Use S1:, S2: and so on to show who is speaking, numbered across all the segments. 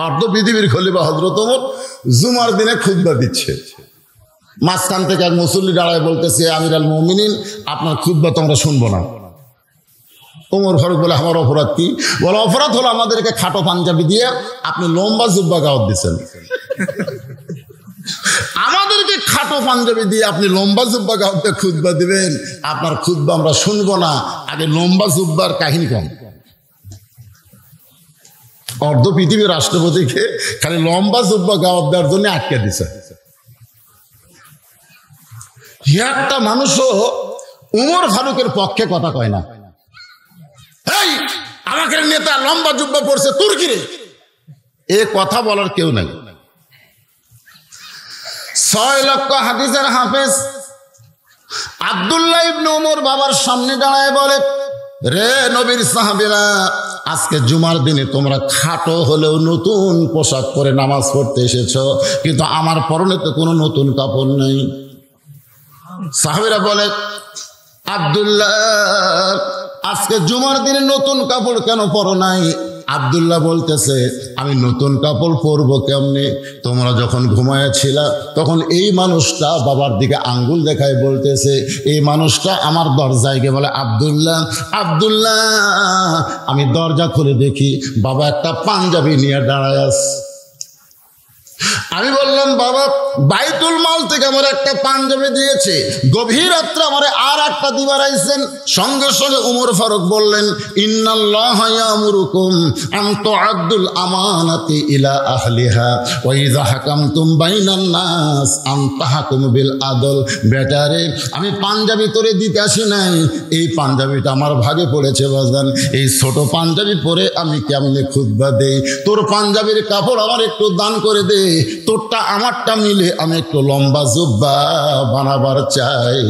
S1: অর্ধ পৃথিবীর খলিফা হযরত ওমর জুমার দিনে খুতবা দিচ্ছে। মাঝখান থেকে এক মুসল্লি দাঁড়ায় বলতেছে, আমির আল মুমিনিন, আপনার খুতবা তো আমরা শুনবো না। ওমর ফারুক বলে, আমার অপরাধ কি? বলে, অপরাধ হলো আমাদেরকে খাটো পাঞ্জাবি দিয়ে আপনি লম্বা জুব্বা গাওয়াত দিচ্ছেন। আমাদেরকে খাটো পাঞ্জাবি দিয়ে আপনি লম্বা জুব্বা গাওয়াতে খুতবা দিবেন, আপনার খুতবা আমরা শুনবো না। আগে লম্বা জুব্বার কাহিনী কম। অর্ধ পৃথিবীর রাষ্ট্রপতিকে খালি লম্বা জুব্বা গাওয়াত দেওয়ার জন্য আটকে দিছে। একটা মানুষও উমর ফারুকের পক্ষে কথা কয় না। এই আমাকে নেতা লম্বা জুব্বা পড়ছে তুর্কিরে, এ কথা বলার কেউ নাই। 6 লক্ষ হাদিসের হাফেজ আব্দুল্লাহ ইবনে ওমর বাবার সামনে দাঁড়ায় বলে, রে নবীর সাহাবীরা, আজকে জুমার দিনে তোমরা খাটো হলেও নতুন পোশাক পরে নামাজ পড়তে এসেছো, কিন্তু আমার পরনে তো কোনো নতুন কাপড় নেই। সাহাবীরা বলে, আব্দুল্লাহ, আজকে জুমার দিনে নতুন কাপড় কেন পরো নাই? আব্দুল্লাহ বলতেছে, আমি নতুন কাপড় পরবো কেমনে? তোমরা যখন ঘুমায়াছিলা তখন এই মানুষটা বাবার দিকে আঙ্গুল দেখায় বলতেছে, এই মানুষটা আমার দরজায় গিয়ে বলে, আব্দুল্লাহ আব্দুল্লাহ। আমি দরজা খুলে দেখি বাবা একটা পাঞ্জাবি নিয়ে দাঁড়ায় আছে। আমি বললাম, বাবা বাইতুল মাল থেকে আমার একটা পাঞ্জাবি দিয়েছে, গভীর রাত্রে আমার আর একটা দিবার আইছেন। সঙ্গে সঙ্গে উমর ফারুক বললেন, ইন্নাল্লাহা ইয়ামুরুকুম আন তুআদ্দুল আমানাতি ইলা আহলিহা ওয়া ইযা হাকামতুম বাইনান নাস আন তাহকুমু বিল আদল। বেটারে, আমি পাঞ্জাবি তোরে দিতে আসি নাই, এই পাঞ্জাবিটা আমার ভাগে পড়েছে বাজান। এই ছোট পাঞ্জাবি পরে আমি কেমনে খুতবা দেই? তোর পাঞ্জাবির কাপড় আমার একটু দান করে দে, তোরটা আমারটা মিলে আমি একটু লম্বা জুব্বা বানাবার চাই।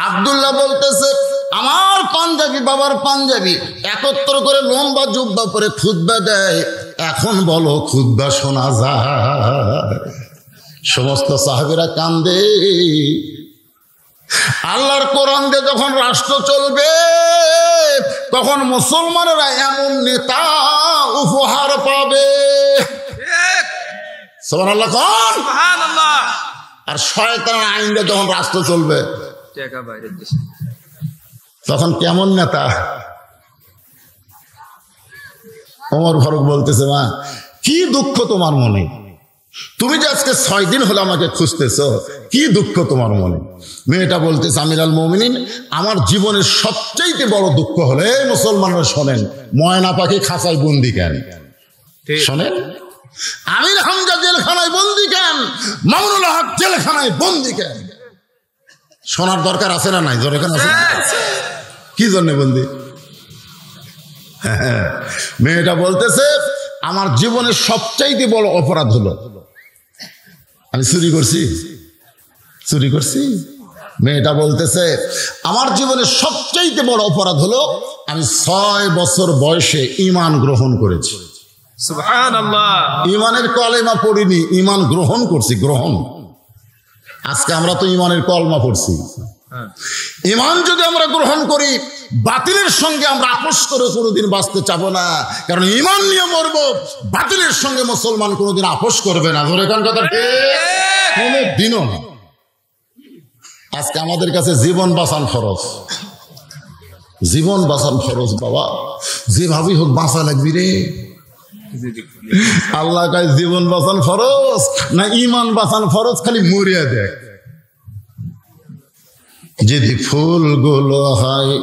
S1: আব্দুল্লাহ বলতেছে, আমার পাঞ্জাবি বাবার পাঞ্জাবি একত্র করে লম্বা জুব্বা পরে খুতবা দেয়, এখন বলো খুতবা শোনা যায়? সমস্ত সাহাবীরা কান্দে। আল্লাহর কোরআন দিয়ে যখন রাষ্ট্র চলবে, তখন মুসলমানেরা এমন নেতা উপহার পাবে। সুবহানাল্লাহ কোন? সুবহানাল্লাহ। আর শয়তানের আইন দিয়ে যখন রাষ্ট্র চলবে, তখন কেমন নেতা? ওমর ফারুক বলতেছে, মা কি দুঃখ তোমার মনে? তুমি যে আজকে 6 দিন হলো আমাকে খুঁজতেছ, কি দুঃখ তোমার মনে? মেয়েটা বলতেছে, আমির আল মুমিনিন, আমার জীবনের সবচাইতে বড় দুঃখ হলো, এই মুসলমানরা শোনেন, ময়না পাখি খাঁচায় বন্দি কেন? শোনেন, আমির হামজা জেলখানায় বন্দি কেন? মামুনুল হক জেলখানায় বন্দি কেন? শোনার দরকার আছে না নাই? জোরে কেন আছে? কি জন্য বন্দি? মেয়েটা বলতেছে, আমার জীবনের সবচাইতে বড় অপরাধ হলো আমি চুরি করছি। চুরি করছি? মেয়েটা বলতেছে, আমার জীবনের সবচাইতে বড় অপরাধ হলো আমি 6 বছর বয়সে ঈমান গ্রহণ করেছি। সুবহানাল্লাহ। ঈমানের কলেমা পড়িনি, ঈমান গ্রহণ করছি। গ্রহণ। আজকে আমরা তো ঈমানের কলমা পড়ছি। ঈমান যদি আমরা গ্রহণ করি, বাতিলের সঙ্গে আমরা আপোষ করে কোনোদিন বাঁচতে চাবো না, কারণ ঈমান নিয়ে মরবো। বাতিলের সঙ্গে মুসলমান কোনোদিন আপোষ করবে না। ধরে কোন কথা? কোনোদিনও না। আজকে আমাদের কাছে জীবন বাঁচান ফরজ। জীবন বাঁচান ফরজ বাবা, যেভাবেই হোক বাঁচা লাগবি রে। আল্লাহ কাজ জীবন বাঁচান ফরজ না ঈমান বাঁচান ফরজ? খালি মরিয়া দেখ। যদি ফুলগুলো হয়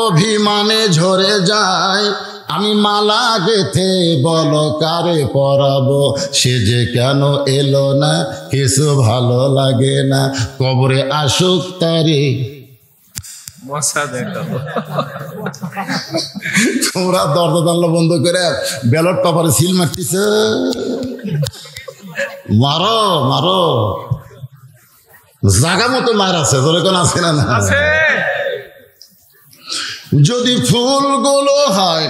S1: অভিমানে ঝরে যায়, আমি মালা গেথে বলো কারে পরাবো, সে যে কেন এলো না, কিছু ভালো লাগে না, কবরে আসুক তারে। তোমরা দরজা জানলা বন্ধ করে ব্যালট পেপারে সিল মারতিস। মারো মারো, জায়গা মতো মার আছে। তোর কোন আছে না? যদি ফুলগুলো হয়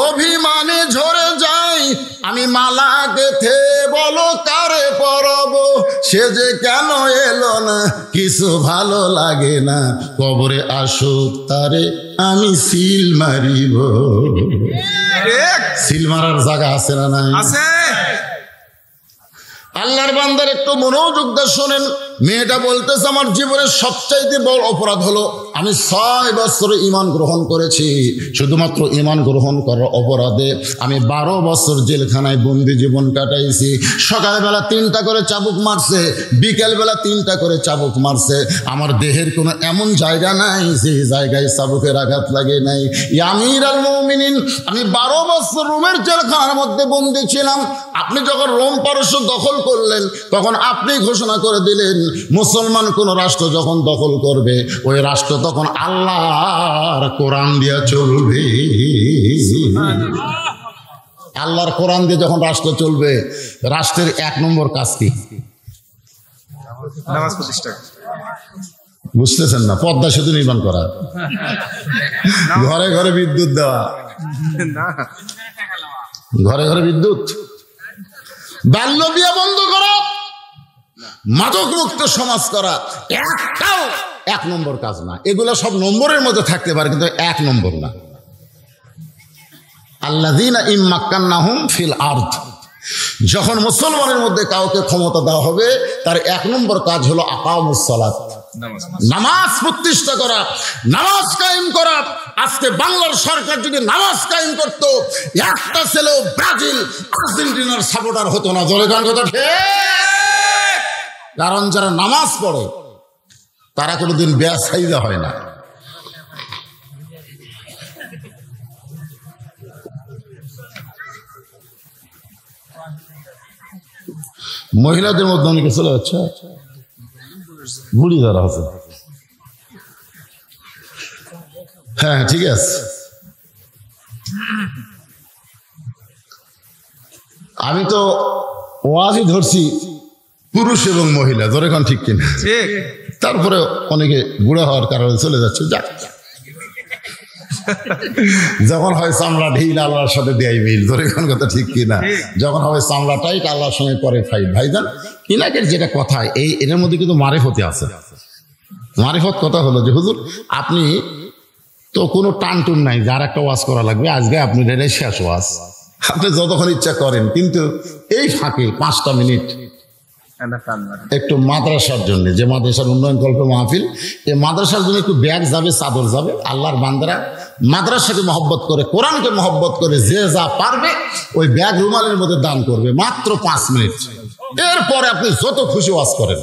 S1: অভিমানে ঝরে যায়, আমি মালা গেথে বলো কারে পরাবো, সে যে কেন এলো না, কিছু ভালো লাগে না, কবরে আসুক তারে আমি সিল মারিব। সিল মারার জায়গা আছে না? নাই
S2: আছে।
S1: আল্লাহর বান্দার একটু মনোযোগ দিয়ে শোনেন। মেয়েটা বলতেছে আমার জীবনের সবচাইতে বড় অপরাধ হলো আমি 6 বছর ঈমান গ্রহণ করেছি। শুধুমাত্র ঈমান গ্রহণ করার অপরাধে আমি 12 বছর জেলখানায় বন্দি জীবন কাটাইছি। সকালবেলা 3টা করে চাবুক মারছে, বিকেলবেলা 3টা করে চাবুক মারছে। আমার দেহের কোনো এমন জায়গা নাই যে জায়গায় চাবুকের আঘাত লাগে নাই। আমিরুল মুমিনিন, আমি 12 বছর রোমের জেলখানার মধ্যে বন্দি ছিলাম। আপনি যখন রোম পারস্য দখল করলেন তখন আপনি ঘোষণা করে দিলেন মুসলমান কোন রাষ্ট্র যখন দখল করবে ওই রাষ্ট্র তখন আল্লাহর কোরআন দিয়ে চলবে। আল্লাহর কোরআন দিয়ে যখন রাষ্ট্র চলবে, রাষ্ট্রের 1 নম্বর কাজ কি?
S2: নামাজ প্রতিষ্ঠা।
S1: বুঝতেছেন না? পদ্মা সেতু নির্মাণ করা, ঘরে ঘরে বিদ্যুৎ দেওয়া, ঘরে ঘরে বিদ্যুৎ, বাল্য বিয়ে বন্ধ করা, মাদক মুক্ত সমাজ করা, একটাও 1 নম্বর কাজ না। এগুলো সব নম্বরের মধ্যে থাকতে পারে কিন্তু 1 নম্বর না। আল্লাযীনা ইম্মাক্কান্নাহুম ফিল আরদ, যখন মুসলমানের মধ্যে কাউকে ক্ষমতা দেওয়া হবে তার 1 নম্বর কাজ হলো আকামুস সালাত, নামাজ প্রতিষ্ঠা করা, নামাজ কায়েম করা। আজকে বাংলার সরকার যদি নামাজ কায়েম করত, একটা ছেলেও ব্রাজিল আর্জেন্টিনার সাপোর্টার হতো না। জোরে গান কথা ঠিক। কারণ যারা নামাজ পড়ে তারা কোনোদিন বেয়াসাইদা হয় না। মহিলাদের মধ্যে অনেকে চলে যাচ্ছে, বুড়ি যারা আছে। হ্যাঁ ঠিক আছে, আমি তো ওয়াজই ধরছি পুরুষ এবং মহিলা, ধরে এখন ঠিক কিনা? তারপরে অনেকে বুড়া হওয়ার কারণে চলে যাচ্ছে। যাক, যখন হয় চামড়া ঢিল আল্লাহর সাথে দেয় মিল, ধরে এখন কথা ঠিক কিনা? যখন হবে চামড়া টাইট আল্লাহর সঙ্গে করে ফাইট। ভাইজান ইনাকের যেটা কথা, এর মধ্যে কিন্তু মারিফতি আছে। মারিফত কথা হলো যে হুজুর আপনি তো কোনো টানটুন নাই, যার একটা ওয়াজ করা লাগবে আজকে আপনি শেষ ওয়াজ, আপনি যতক্ষণ ইচ্ছা করেন, কিন্তু এই ফাঁকে 5টা মিনিট একটু মাদ্রাসার জন্য, যে মাদ্রাসার উন্নয়ন কল্প মাহফিল, এই মাদ্রাসার জন্য একটু ব্যাগ যাবে, চাদর যাবে। আল্লাহর বান্দারা মাদ্রাসাকে মহব্বত করে, কোরআনকে মহব্বত করে, যে যা পারবে ওই ব্যাগ রুমালের মধ্যে দান করবে, মাত্র 5 মিনিট। এরপরে আপনি যত খুশি ওয়াজ করেন।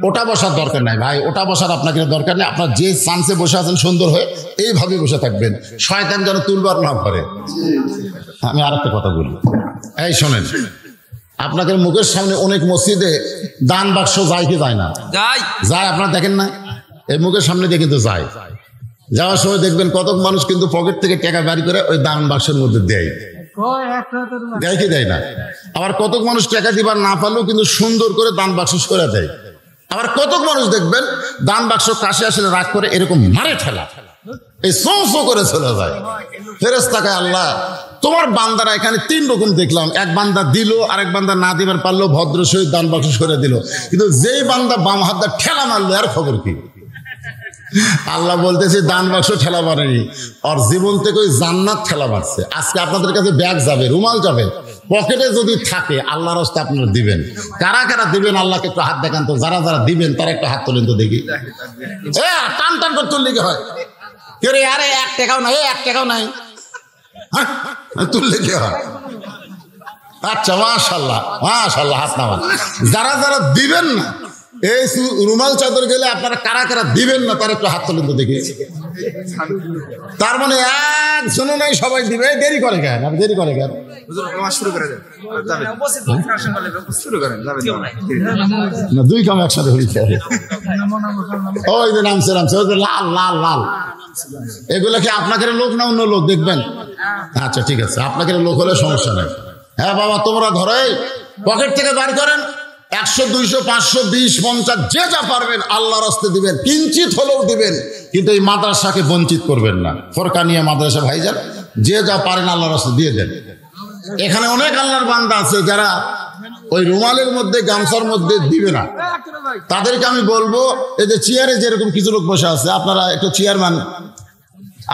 S1: ওটা বসার দরকার নাই ভাই, ওটা বসার আপনাকে দরকার নেই। আপনার যে চান্সে বসে আছেন সুন্দর হয়ে এইভাবে বসে থাকবেন, শয়তান যেন তুলবার না করে। আমি আর একটা কথা বলি, এই শোনেন, আপনাদের মুখের সামনে অনেক মসজিদে দান বাক্স যায় কি যায় না? যায়। আপনারা দেখেন না? এই মুখের সামনে দিয়ে কিন্তু যায়। যাওয়ার সময় দেখবেন কত মানুষ কিন্তু পকেট থেকে টাকা বের করে ওই দান বাক্সের মধ্যে দেয়। দেয় কি দেয় না? আবার কতক মানুষ টাকা দিবার না পারলেও কিন্তু সুন্দর করে দান বাক্স সরে দেয়। আবার কতক মানুষ দেখবেন দান বাক্স কাছে আসলে রাগ করে এরকম মারে ঠেলা, এই সো করে চলে যায়। ফেরেশতাকে আল্লাহ তোমার বান্দারা এখানে 3 রকম দেখলাম, এক বান্দা দিল, আরেক বান্দা না দিবার পারলো, ভদ্র সহিত দান বাক্স সরে দিল, কিন্তু যেই বান্দা বাম হাত দিয়ে ঠেলা মারলো আর খবর কি? আল্লাহ বলতেছে দান বাক্স ঠেলা মারেনি, আর জীবন থেকে ওই জান্নাত ঠেলা মারছে। আজকে আপনাদের কাছে ব্যাগ যাবে, রুমাল যাবে, পকেটে যদি থাকে আল্লাহর রাস্তায় আপনারা দিবেন। কারা কারা দিবেন আল্লাহকে একটু হাত দেখান তো। যারা যারা দিবেন তারা একটা হাত তোলেন তো দেখি। টান টান করে তুললে কি হয়? আরে 1 টাকাও নাই, 1 টাকাও নাই, তুললে কি হয়? আচ্ছা, মাশাআল্লাহ মাশাআল্লাহ, হাত নামান। যারা যারা দিবেন না, এই রুমাল চাদর গেলে আপনারা কারা কারা দিবেন না তারা একটু হাত তোলেন তো দেখি। তার মানে একজনও নাই, সবাই দিবে। দেরি করে কেন? আপনি দেরি করে কেন? না, 2 কাম একসাথে হয়েছে। ওই যে নামছে নামছে, ওই যে লাল লাল লাল, এগুলো কি আপনাকে লোক না অন্য লোক? দেখবেন। আচ্ছা ঠিক আছে, আপনাকে লোক হলে সমস্যা নেই। হ্যাঁ বাবা, তোমরা ধরে পকেট থেকে বার করেন, 100, 200, 500, 20, 50 যে যা পারবেন আল্লাহর রাস্তায় দিবেন, কিঞ্চিত হলেও দিবেন, কিন্তু এই মাদ্রাসাকে বঞ্চিত করবেন না। ফরকানিয়া মাদ্রাসা ভাইজান, যে যা পারেন আল্লাহর রাস্তায় দিয়ে দেন। এখানে অনেক আল্লাহর বান্দা আছে যারা ওই রুমালের মধ্যে গামছার মধ্যে দিবে না। তাদেরকে আমি বলবো এই যে চেয়ারে যেরকম কিছু লোক বসে আছে, আপনারা একটু চেয়ারম্যান,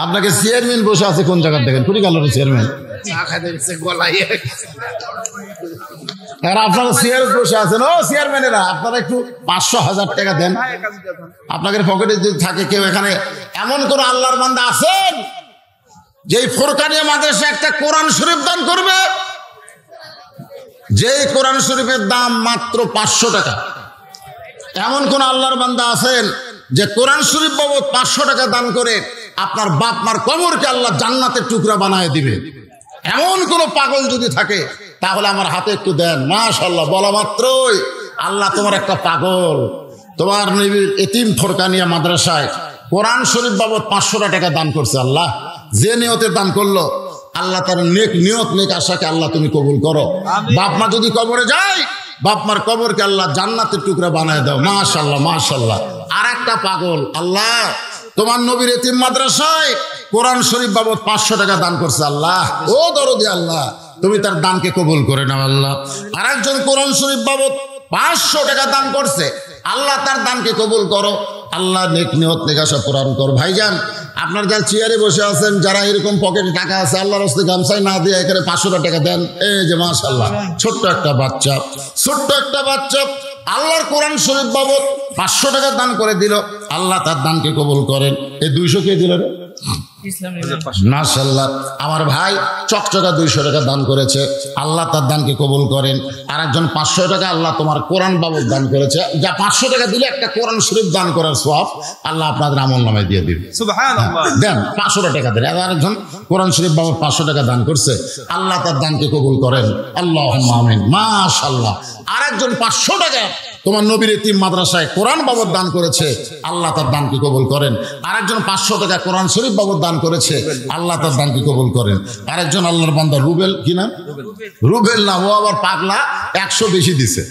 S1: আপনাকে চেয়ারম্যান বসে আছে কোন জায়গায় দেখেন, কুড়ি কালোর চেয়ারম্যান, আর আপনারা চেয়ারে বসে আছেন, ও চেয়ারম্যানেরা আপনারা একটু 500-1000 টাকা দেন। আপনাদের পকেটে যদি থাকে কেউ, এখানে এমন কোন আল্লাহর বান্দা আছেন যে ফোরকানিয়া মাদ্রাসা একটা কোরআন শরীফ দান করবে? যে কোরআন শরীফের দাম মাত্র 500 টাকা, এমন কোন আল্লাহর বান্দা আছেন যে কোরআন শরীফ বাবদ 500 টাকা দান করে আপনার বাপ মার কবরকে আল্লাহ জান্নাতের টুকরা বানায় দিবে? এমন কোন পাগল যদি থাকে তাহলে আমার হাতে একটু দেন। মাশাআল্লাহ, বলা মাত্রই আল্লাহ তোমার একটা পাগল, তোমার নবীর এতিম ফোরকানিয়া মাদ্রাসায় কোরআন শরীফ বাবদ 500 টাকা দান করছে। আল্লাহ যে নিয়তে দান করলো, আল্লাহ তার নেক নিয়ত নেক আশাকে আল্লাহ তুমি কবুল করো। বাপ মা যদি কবরে যায়, বাপ মার কবরকে আল্লাহ জান্নাতের টুকরা বানায় দাও। মাশাআল্লাহ মাশাআল্লাহ। আর একটা পাগল, আল্লাহ তোমার নবীর এতিম মাদ্রাসায় কোরআন শরীফ বাবদ 500 টাকা দান করছে। আল্লাহ ও দরদি আল্লাহ, তুমি তার দানকে কবুল করে নাও। আল্লাহ আর একজন কোরআন শরীফ বাবদ 500 টাকা দান করছে, আল্লাহ তার দানকে কবুল করো। আল্লাহ নেক নিয়ত নেক আশা পূরণ করো। ভাইজান, আপনার যারা চেয়ারে বসে আছেন, যারা এরকম পকেটে টাকা আছে, আল্লাহর রাস্তে গামছাই না দিয়ে এখানে 500 টাকা দেন। এই যে মাশাআল্লাহ, ছোট্ট একটা বাচ্চা আল্লাহর কোরআন শরীফ বাবদ 500 টাকা দান করে দিল, আল্লাহ তার দানকে কবুল করেন। এই 200 কে দিল রে? মাশাআল্লাহ, আমার ভাই চকচকা 200 টাকা দান করেছে, আল্লাহ তার দানকে কবুল করেন। আর একজন 500 টাকা আল্লাহ তোমার কোরআন বাবদ দান করেছে, যা 500 টাকা দিলে একটা কোরআন শরীফ দান করার সওয়াব আল্লাহ আপনাদের আমল নামায় দিয়ে দিবে। সুবহানাল্লাহ, দেন 500 টাকা দেন। আর একজন কোরআন শরীফ বাবদ 500 টাকা দান করছে, আল্লাহ তার দানকে কবুল করেন। আল্লাহুম্মা আমিন। মাশাআল্লাহ, আর একজন 500 টাকা তোমার নবীর এতিম মাদ্রাসায় কোরআন বাবদ দান করেছে, আল্লাহ তার দানকে কবুল করেন। আরেকজন 500 টাকা কোরআন শরীফ বাবদ দান করেছে, আল্লাহ তার দানকে কবুল করেন। আরেকজন আল্লাহর বান্দা রুবেল, কি নাম? রুবেল না, ও আবার পাগলা, 100 বেশি দিছে।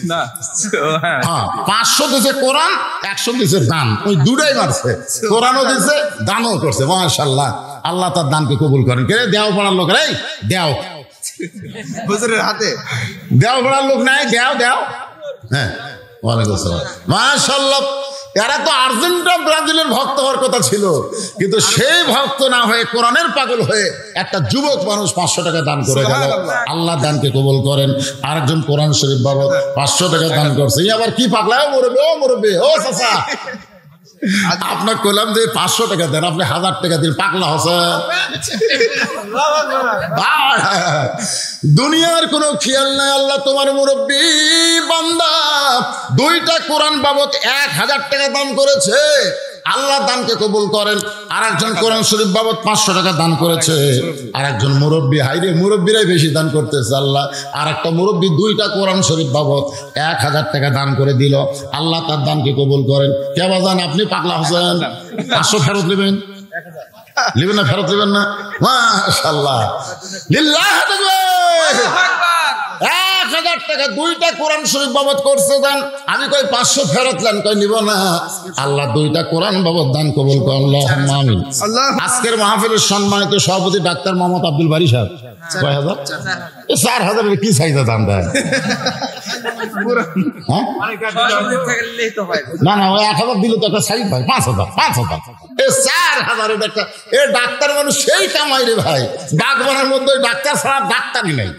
S1: হ্যাঁ, 500 দিছে কোরআন, 100 দিছে দান, ওই দুটাই মারছে, কোরআনও দিছে দানও করছে। মাশাআল্লাহ, আল্লাহ তার দানকে কবুল করেন। কে দেও পড়ার লোক? এই দেও হুজুরের হাতে দেও পড়ার লোক নাই, দেও। হ্যাঁ, ওয়ালাইকুম আসসালাম। মাশাআল্লাহ, এরা তো আর্জেন্টিনা ব্রাজিলের ভক্ত হওয়ার কথা ছিল, কিন্তু সেই ভক্ত না হয়ে কোরআনের পাগল হয়ে একটা যুবক মানুষ 500 টাকা দান করে গেল। আল্লাহ দানকে কবুল করেন। আরেকজন কোরআন শরীফ বাবদ 500 টাকা দান করছে। এই আবার কি পাগলা, মরবে ও চাচা, আপনার কইলাম যে 500 টাকা দেন, আপনি 1000 টাকা দিন, পাগলা হোসেন। দুনিয়ার কোনো খেয়াল নাই। আল্লাহ তোমার মুরব্বী বান্দা 2টা কোরআন বাবদ 1000 টাকা দান করেছে, আল্লাহ দানকে কবুল করেন। আর একজন কোরআন শরীফ বাবদ 500 টাকা দান করেছে। আর একজন মুরব্বী, হাইরে মুরব্বীরাই বেশি দান করতেছে। আল্লাহ আর একটা মুরব্বী 2টা কোরআন শরীফ বাবদ 1000 টাকা দান করে দিল, আল্লাহ তার দানকে কবুল করেন। কে বাজান, আপনি পাগলা হোসেন, 500 ফেরত নেবেন না? ফেরত নেবেন না? মাশাআল্লাহ, লিল্লাহ তাকবীর। 1000 টাকা 2টা কোরআন শরীফ বাবদ করছে দান। আমি কই 500 ফেরত নেন, কই নিব না। আল্লাহ 2টা কোরআন বাবদ দান কবুল করুন। আল্লাহুম্মা আমিন। আজকের মাহফিলের সম্মানিত সভাপতি ডাক্তার মোহাম্মদ আব্দুল বারী সাহেব, কয় হাজার? 4000 কি চাইতে দাম দেয়? না, ওই 1000 দিলে তো একটা সাইড ভাই, 5000 এই 4000 একটা, এ ডাক্তার মানুষ সেই কামাই রে ভাই। বাগবানের মধ্যে ডাক্তার ছাড়া ডাক্তারই নাই,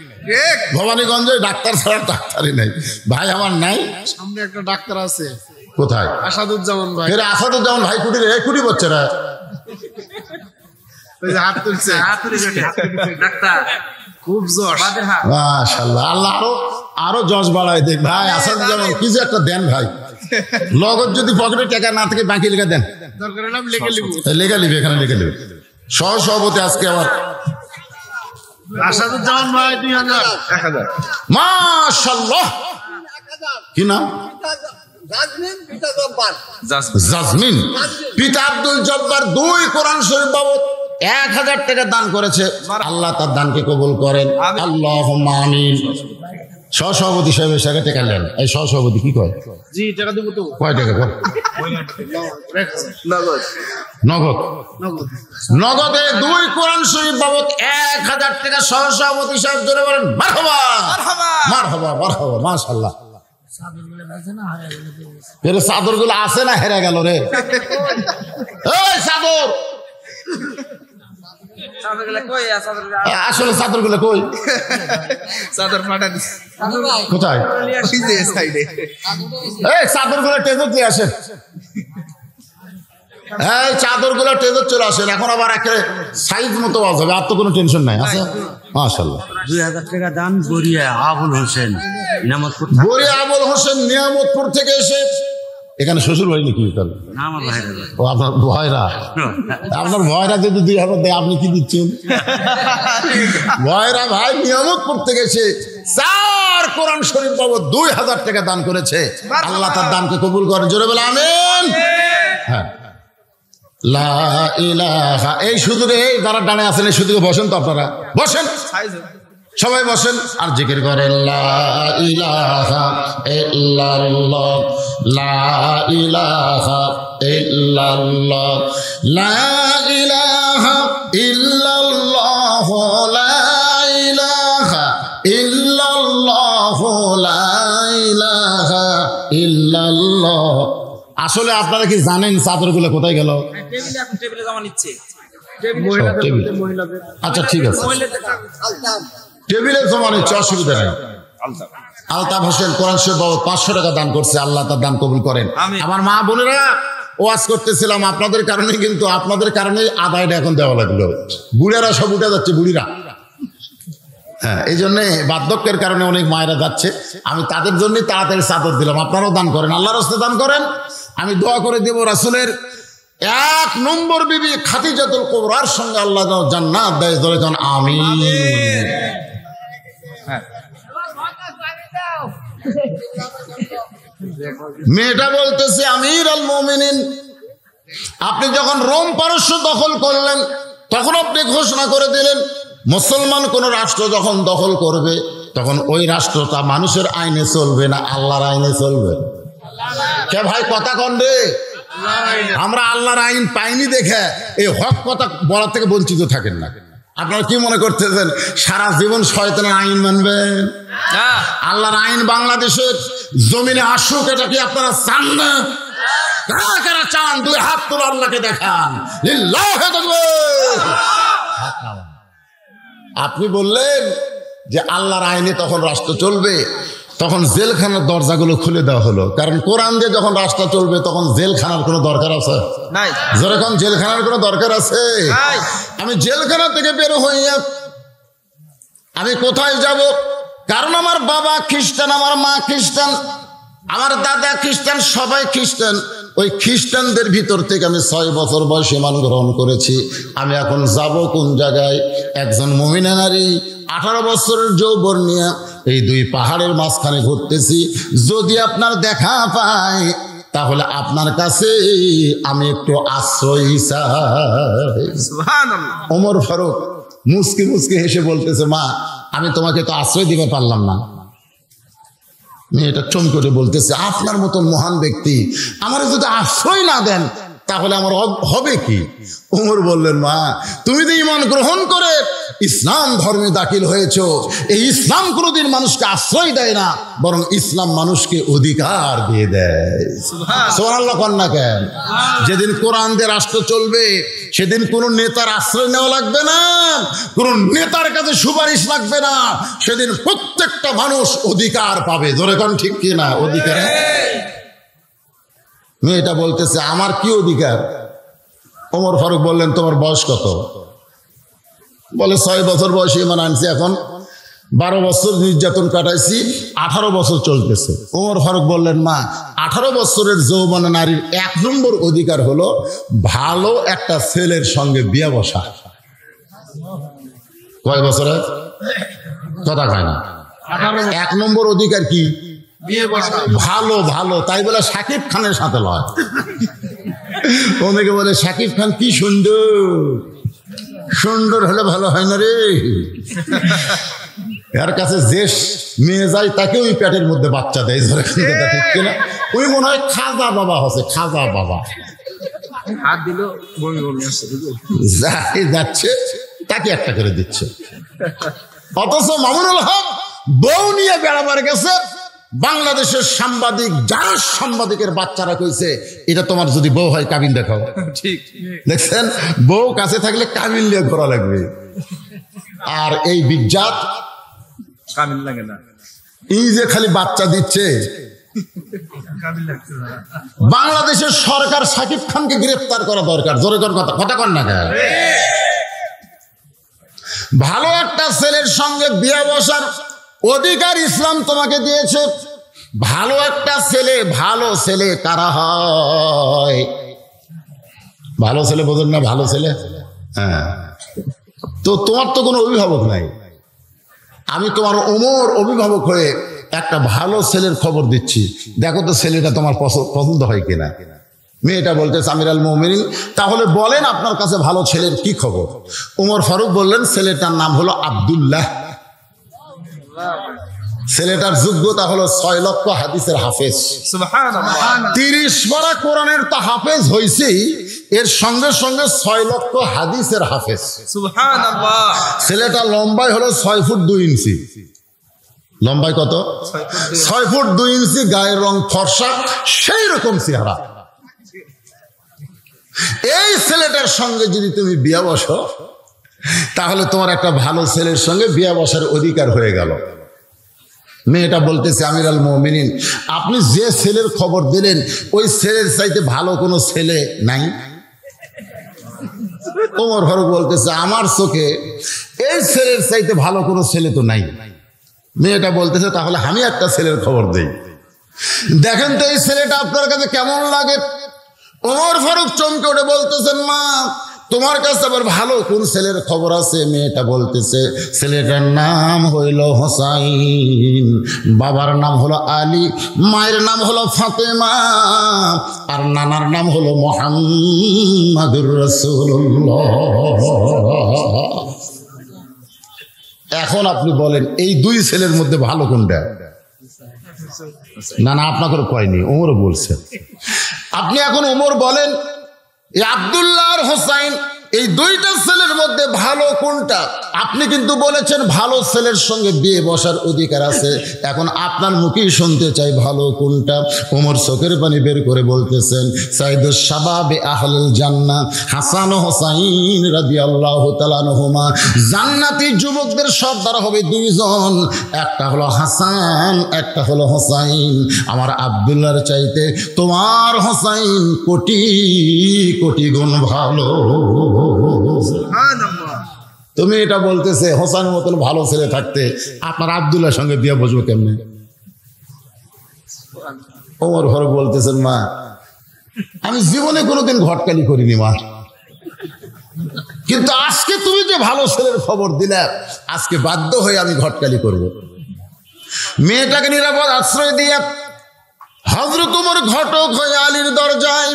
S1: ভবানীগঞ্জে ডাক্তার ছাড়া ডাক্তারই নাই ভাই। আমার নাই, সামনে একটা ডাক্তার আছে। কোথায়? আসাদুজ্জামান ভাই। আসাদুজ্জামান ভাই কুটি রে, কুটি বচ্ছে রে, হাত তুলছে, ডাক্তার খুব জোশ। মাশাআল্লাহ, আল্লাহ আরো জশ বাড়ায় দেখ ভাই। আসাদুজ্জামান কি যে একটা দেন ভাই, লগত যদি পকেটে টাকা না থাকে বাকি লেখা দেন, দরকার হলে আমি লেখা লিখে এখানে লিখে লিখে। সহসভাপতি আজকে আবার আসাদুজ্জামান ভাই 2000। মাশাআল্লাহ, কি নাম? জাজমিন পিতা আব্দুল জব্বার 2 কোরআন শরীফ বাবদ 1000 টাকা দান করেছে, আল্লাহ তার দানকে কবুল করেন। আল্লাহুম্মা আমিন। সহসভাপতি সাহেবের সাথে টাকা নেন। এই সহসভাপতি কি কয়? জি, টাকা দেব তো। কয় টাকা কর? নগদে 2 কোরআন শরীফ বাবদ 1000 টাকা। সহসভাপতি সাহেব জোরে বলেন মারহাবা। মারহাবা মাশাআল্লাহ। চাদর গুলো আছে না হেরে গেল রে? এই চাদর আসলে চাদর গুলো কই? কোথায়? এই চাদর গুলো টেজর দিয়ে আসেন। এই চাদর গুলো টেজর চলে আসেন। এখন আবার একেবারে সাইজ মতো আওয়াজ হবে, আর তো কোনো টেনশন নাই। আছে মাশাআল্লাহ।
S2: 2000 টাকা দান বরিয়া আবুল হোসেন নিয়ামতপুর।
S1: বরিয়া আবুল হোসেন নিয়ামতপুর থেকে এসে এখানে শ্বশুর বাড়ি নাকি?
S2: আমার ভাইরা।
S1: ও আপনার ভয়রা? আপনার ভয়রা যদি 2000 দেয় আপনি কি দিচ্ছেন? ভয়রা ভাই নিয়ামতপুর থেকে এসে 4 কোরআন শরীফ বাবদ 2000 টাকা দান করেছে। আল্লাহ তার দানকে কবুল করেন, জোরে বলে আমিন। হ্যাঁ, লা ইলাহা। এই সুযোগে যারা ডানে আছেন এই সুযোগে বসেন তো, আপনারা বসেন, সবাই বসেন আর জিকির করেন লা ইলাহা ইল্লাল্লাহ, লা ইলাহা ইল্লাল্লাহ, লা ইলাহা ইল্লাল্লাহ, লা ইলাহা ইল্লাল্লাহ, লা ইলাহা ইল্লাল্লাহ। আসলে আপনারা কি জানেন চাদর গুলো কোথায় গেল? আচ্ছা ঠিক আছে, টেবিলে জমা নিচ্ছে, অসুবিধা নেই। আলতাফ হোসেন কোরআন শরীফ বাবদ 500 টাকা দান করছে। আল্লাহ তার দান কবুল করেন। আমার মা বোনেরা ওয়াজ করতেছিলাম আপনাদের কারণে, কিন্তু আপনাদের কারণে আদায়টা এখন দেওয়া লাগলো। বুড়েরা সব উঠে যাচ্ছে, বুড়িরা। হ্যাঁ, এই জন্যে বার্ধক্যের কারণে অনেক মায়েরা যাচ্ছে। আমি তাদের জন্যই তাড়াতাড়ি চাদর দিলাম। আপনারাও দান করেন, আল্লাহর রাস্তায় দান করেন। আমি দোয়া করে দেব রাসূলের 1 নম্বর বিবি খাদিজাতুল কুবরার সঙ্গে আল্লাহ জান্নাত দেয়। ধরে যান আমিন। মেয়েটা বলতেছে আমির আল মুমিনিন, আপনি যখন রোম পারস্য দখল করলেন তখন আপনি ঘোষণা করে দিলেন মুসলমান কোন রাষ্ট্র যখন দখল করবে তখন ওই রাষ্ট্রটা মানুষের আইনে চলবে না, আল্লাহর আইনে চলবে। কে ভাই কথা কন রে? আমরা আল্লাহর আইন পাইনি দেখে এই হক কথা বলার থেকে বঞ্চিত থাকেন না। আপনারা কি মনে করতেছেন সারা জীবন শয়তানের আইন মানবেন? আল্লাহর আইন বাংলাদেশের জমিনে আসুক, এটা কি আপনারা চান না? কারা কারা চান? 2 হাত তুলে আল্লাহকে দেখান। আপনি বললেন যে আল্লাহর আইনে তখন রাষ্ট্র চলবে, তখন জেলখানার দরজাগুলো খুলে দেওয়া হলো। কারণ কোরআন দিয়ে যখন রাষ্ট্র চলবে তখন জেলখানার কোনো দরকার আছে? যেরকম জেলখানার কোনো দরকার আছে? আমি জেলখানা থেকে বের হইয়া আমি কোথায় যাব? কারণ আমার বাবা খ্রিস্টান, আমার মা খ্রিস্টান, আমার দাদা খ্রিস্টান, সবাই খ্রিস্টান। ওই খ্রিস্টানদের ভিতর থেকে আমি 6 বছর বয়সে ঈমান গ্রহণ করেছি। আমি এখন যাব কোন জায়গায়? একজন মুমিনা নারী 18 বছরের যৌবন নিয়ে এই 2 পাহাড়ের মাঝখানে ঘুরতেছি। যদি আপনার দেখা পাই তাহলে আপনার কাছে আমি একটু আশ্রয় চাই। ওমর ফারুক মুসকি মুসকি হেসে বলতেছে, মা আমি তোমাকে তো আশ্রয় দিতে পারলাম না। মেয়েটা চমকে বলতেছে, আপনার মতো মহান ব্যক্তি আমার যদি আশ্রয় না দেন তাহলে আমার হবে কি? ওমর বললেন, মা তুমি তো ঈমান গ্রহণ করে ইসলাম ধর্মে দাখিল হয়েছ। এই ইসলাম কোনোদিন মানুষকে আশ্রয় দেয় না, বরং ইসলাম মানুষকে অধিকার দিয়ে দেয়। সুবহানাল্লাহ কন্যা কেন? যেদিন কোরআন দিয়ে রাষ্ট্র চলবে সেদিন কোন নেতার আশ্রয় নেওয়া লাগবে না, কোন নেতার কাছে সুপারিশ লাগবে না। সেদিন প্রত্যেকটা মানুষ অধিকার পাবে। ধরে কোন ঠিক কি না? অধিকার। মেয়েটা বলতেছে, আমার কি অধিকার? ওমর ফারুক বললেন, তোমার বয়স কত? বলে 6 বছর বয়সে ঈমান আনছি, এখন 12 বছর নির্যাতন কাটাইছি, 18 বছর চলতেছে। ওমর ফারুক বললেন, মা 18 বছরের যৌবনা নারীর 1 নম্বর অধিকার হলো ভালো একটা ছেলের সঙ্গে বিয়ে বসা। কয় বছরে? কথা কয় না। 1 নম্বর অধিকার কি? ভালো ভালো। তাই বলে শাকিব খানের সাথে লয়। অনেকে বলে শাকিব খান কি সুন্দর, সুন্দর হলে ভালো হয় না রে। এর কাছে যে মেয়ে যায় তাকে ওই পেটের মধ্যে বাচ্চা দেয়। ঠিক কিনা? ওই মনে হয় খাজা বাবা হচ্ছে, খাজা বাবা। যাচ্ছে তাকে একটা করে দিচ্ছে। অথচ মামুনুল হক বউ নিয়ে বেড়াবার গেছে, বাংলাদেশের সাংবাদিক যারা সাংবাদিকের বাচ্চারা কইছে এটা তোমার যদি বউ হয় কাবিন দেখাও।
S3: ঠিক
S1: দেখছেন, বউ কাছে থাকলে কাবিন নিয়ে ঘোরা লাগবে। আর এই বিজ্জাত
S3: কামিল লাগে না,
S1: এই যে খালি বাচ্চা দিচ্ছে। বাংলাদেশের সরকার সাকিব খানকে গ্রেফতার করা দরকার। জোরে কোন কথা, কথা কন না কেন? ভালো একটা ছেলের সঙ্গে বিয়ে বসার অধিকার ইসলাম তোমাকে দিয়েছে। ভালো একটা ছেলে, ভালো ছেলে কারা হয়? ভালো ছেলে বোঝেন না? ভালো ছেলে, হ্যাঁ। তো তোমার তো কোনো অভিভাবক নাই, আমি তোমার ওমর অভিভাবক হয়ে একটা ভালো ছেলের খবর দিচ্ছি। দেখো তো ছেলেটা তোমার পছন্দ হয় কিনা। মেয়েটা বলতেছে আমিরুল মুমিনিন, তাহলে বলেন আপনার কাছে ভালো ছেলের কি খবর? ওমর ফারুক বললেন ছেলেটার নাম হলো আব্দুল্লাহ। ছেলেটার যোগ্যতা হলো 6 লক্ষ হাদিসের হাফেজ।
S3: সুবহানাল্লাহ।
S1: 30 পারা কোরআনের তো হাফেজ হইছেই, এর সঙ্গে সঙ্গে 6 লক্ষ হাদিসের হাফেজ।
S3: সুবহানাল্লাহ।
S1: ছেলেটা লম্বাই হলো 6 ফুট 2 ইঞ্চি। লম্বাই কত? 6 ফুট 2 ইঞ্চি, গায়ের রং ফর্সা, সেই রকম চেহারা। এই ছেলেটার সঙ্গে যদি তুমি বিয়ে বসো, তাহলে তোমার একটা ভালো ছেলের সঙ্গে বিয়ে বসার অধিকার হয়ে গেল। মেয়েটা বলতেছে আমিরুল মুমিনিন, আপনি যে ছেলের খবর দিলেন ওই ছেলের চাইতে ভালো কোনো ছেলে নাই? ওমর ফারুক বলতেছে আমার চোখে এই ছেলের চাইতে ভালো কোনো ছেলে তো নাই। মেয়েটা বলতেছে তাহলে আমি একটা ছেলের খবর দেই, দেখেন তো এই ছেলেটা আপনার কাছে কেমন লাগে। ওমর ফারুক চমকে উঠে বলতেছেন মা, তোমার কাছে আবার ভালো কোন ছেলের খবর আছে? মেয়েটা বলতেছে ছেলেটার নাম হইল হোসাইন, বাবার নাম হলো আলী, মায়ের নাম হলো ফাতেমা, আর নানার নাম হলো মুহাম্মাদুর রাসূলুল্লাহ। এখন আপনি বলেন এই 2 ছেলের মধ্যে ভালো কোনটা? না না, আপনাকে কয়নি, ওমরও বলছে। আপনি এখন ওমর বলেন এই আব্দুল্লাহ আর হোসাইন এই 2টা ছেলের মধ্যে ভালো কোনটা? আপনি কিন্তু বলেছেন ভালো ছেলের সঙ্গে বিয়ে বসার অধিকার আছে। এখন আপনার মুখেই শুনতে চাই ভালো কোনটা। ওমর চোখের পানি বের করে বলতেছেন সাইদুস শাবাবে আহলুল জান্নাহ হাসান ও হোসাইন রাদিয়াল্লাহু তাআলা আনহুমা। জান্নাতি যুবকদের সর্দার হবে 2 জন, একটা হলো হাসান, একটা হলো হোসাইন। আমার আব্দুল্লাহর চাইতে তোমার হোসাইন কোটি কোটি গুণ ভালো। তুমি এটা বলতেছে হোসাইনের মতন ভালো ছেলে থাকতে আপনার আব্দুল্লাহর সঙ্গে বিয়ে বসবো কেমনে? ওমর ফারুক বলতেছেন মা, আমি জীবনে কোনোদিন ঘটকালি করিনি মা, কিন্তু আজকে তুমি যে ভালো ছেলের খবর দিলে আজকে বাধ্য হয়ে আমি ঘটকালি করব। মেয়েটাকে নিরাপদ আশ্রয় দিয়ে হযরত ওমর ঘটক হয়ে আলীর দরজায়।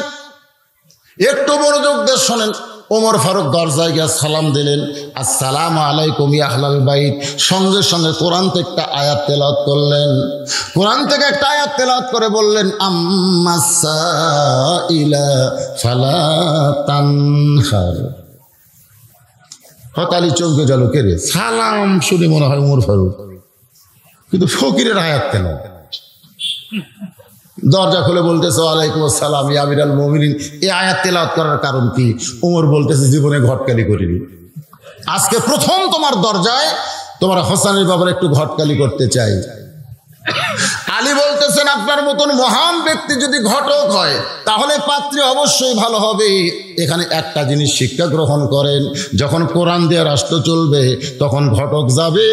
S1: একটু মনোযোগ দিয়ে শোনেন। ওমর ফারুক দরজায় গিয়ে সালাম দিলেন, আসসালামু আলাইকুম ইয়া আহলাল বাইত। সঙ্গে সঙ্গে কোরআন থেকে একটা আয়াত তেলাওয়াত করলেন। কোরআন থেকে একটা আয়াত তেলাওয়াত করে বললেন আম্মাস সাইলা ফালা তানহার। হতালি চমকে গেল, কে রে? সালাম শুনে মনে হয় ওমর ফারুক, কিন্তু ফকিরের আয়াত কেন? দরজা খুলে বলতেছে ওয়ালাইকুম আসসালাম ইয়া আমিরুল মুমিনিন। এই আয়াত তেলাওয়াত করার কারণ কি? ওমর বলতেছে জীবনে ঘটকালি করিনি, আজকে প্রথম তোমার দরজায় তোমার হোসেনের ব্যাপারে একটু ঘটকালি করতে চাই। আলী বলতেছেন আপনার মতন মহান ব্যক্তি যদি ঘটক হয় তাহলে পাত্রী অবশ্যই ভালো হবে। এখানে একটা জিনিস শিক্ষা গ্রহণ করেন, যখন কোরআন দিয়ে রাষ্ট্র চলবে তখন ঘটক যাবে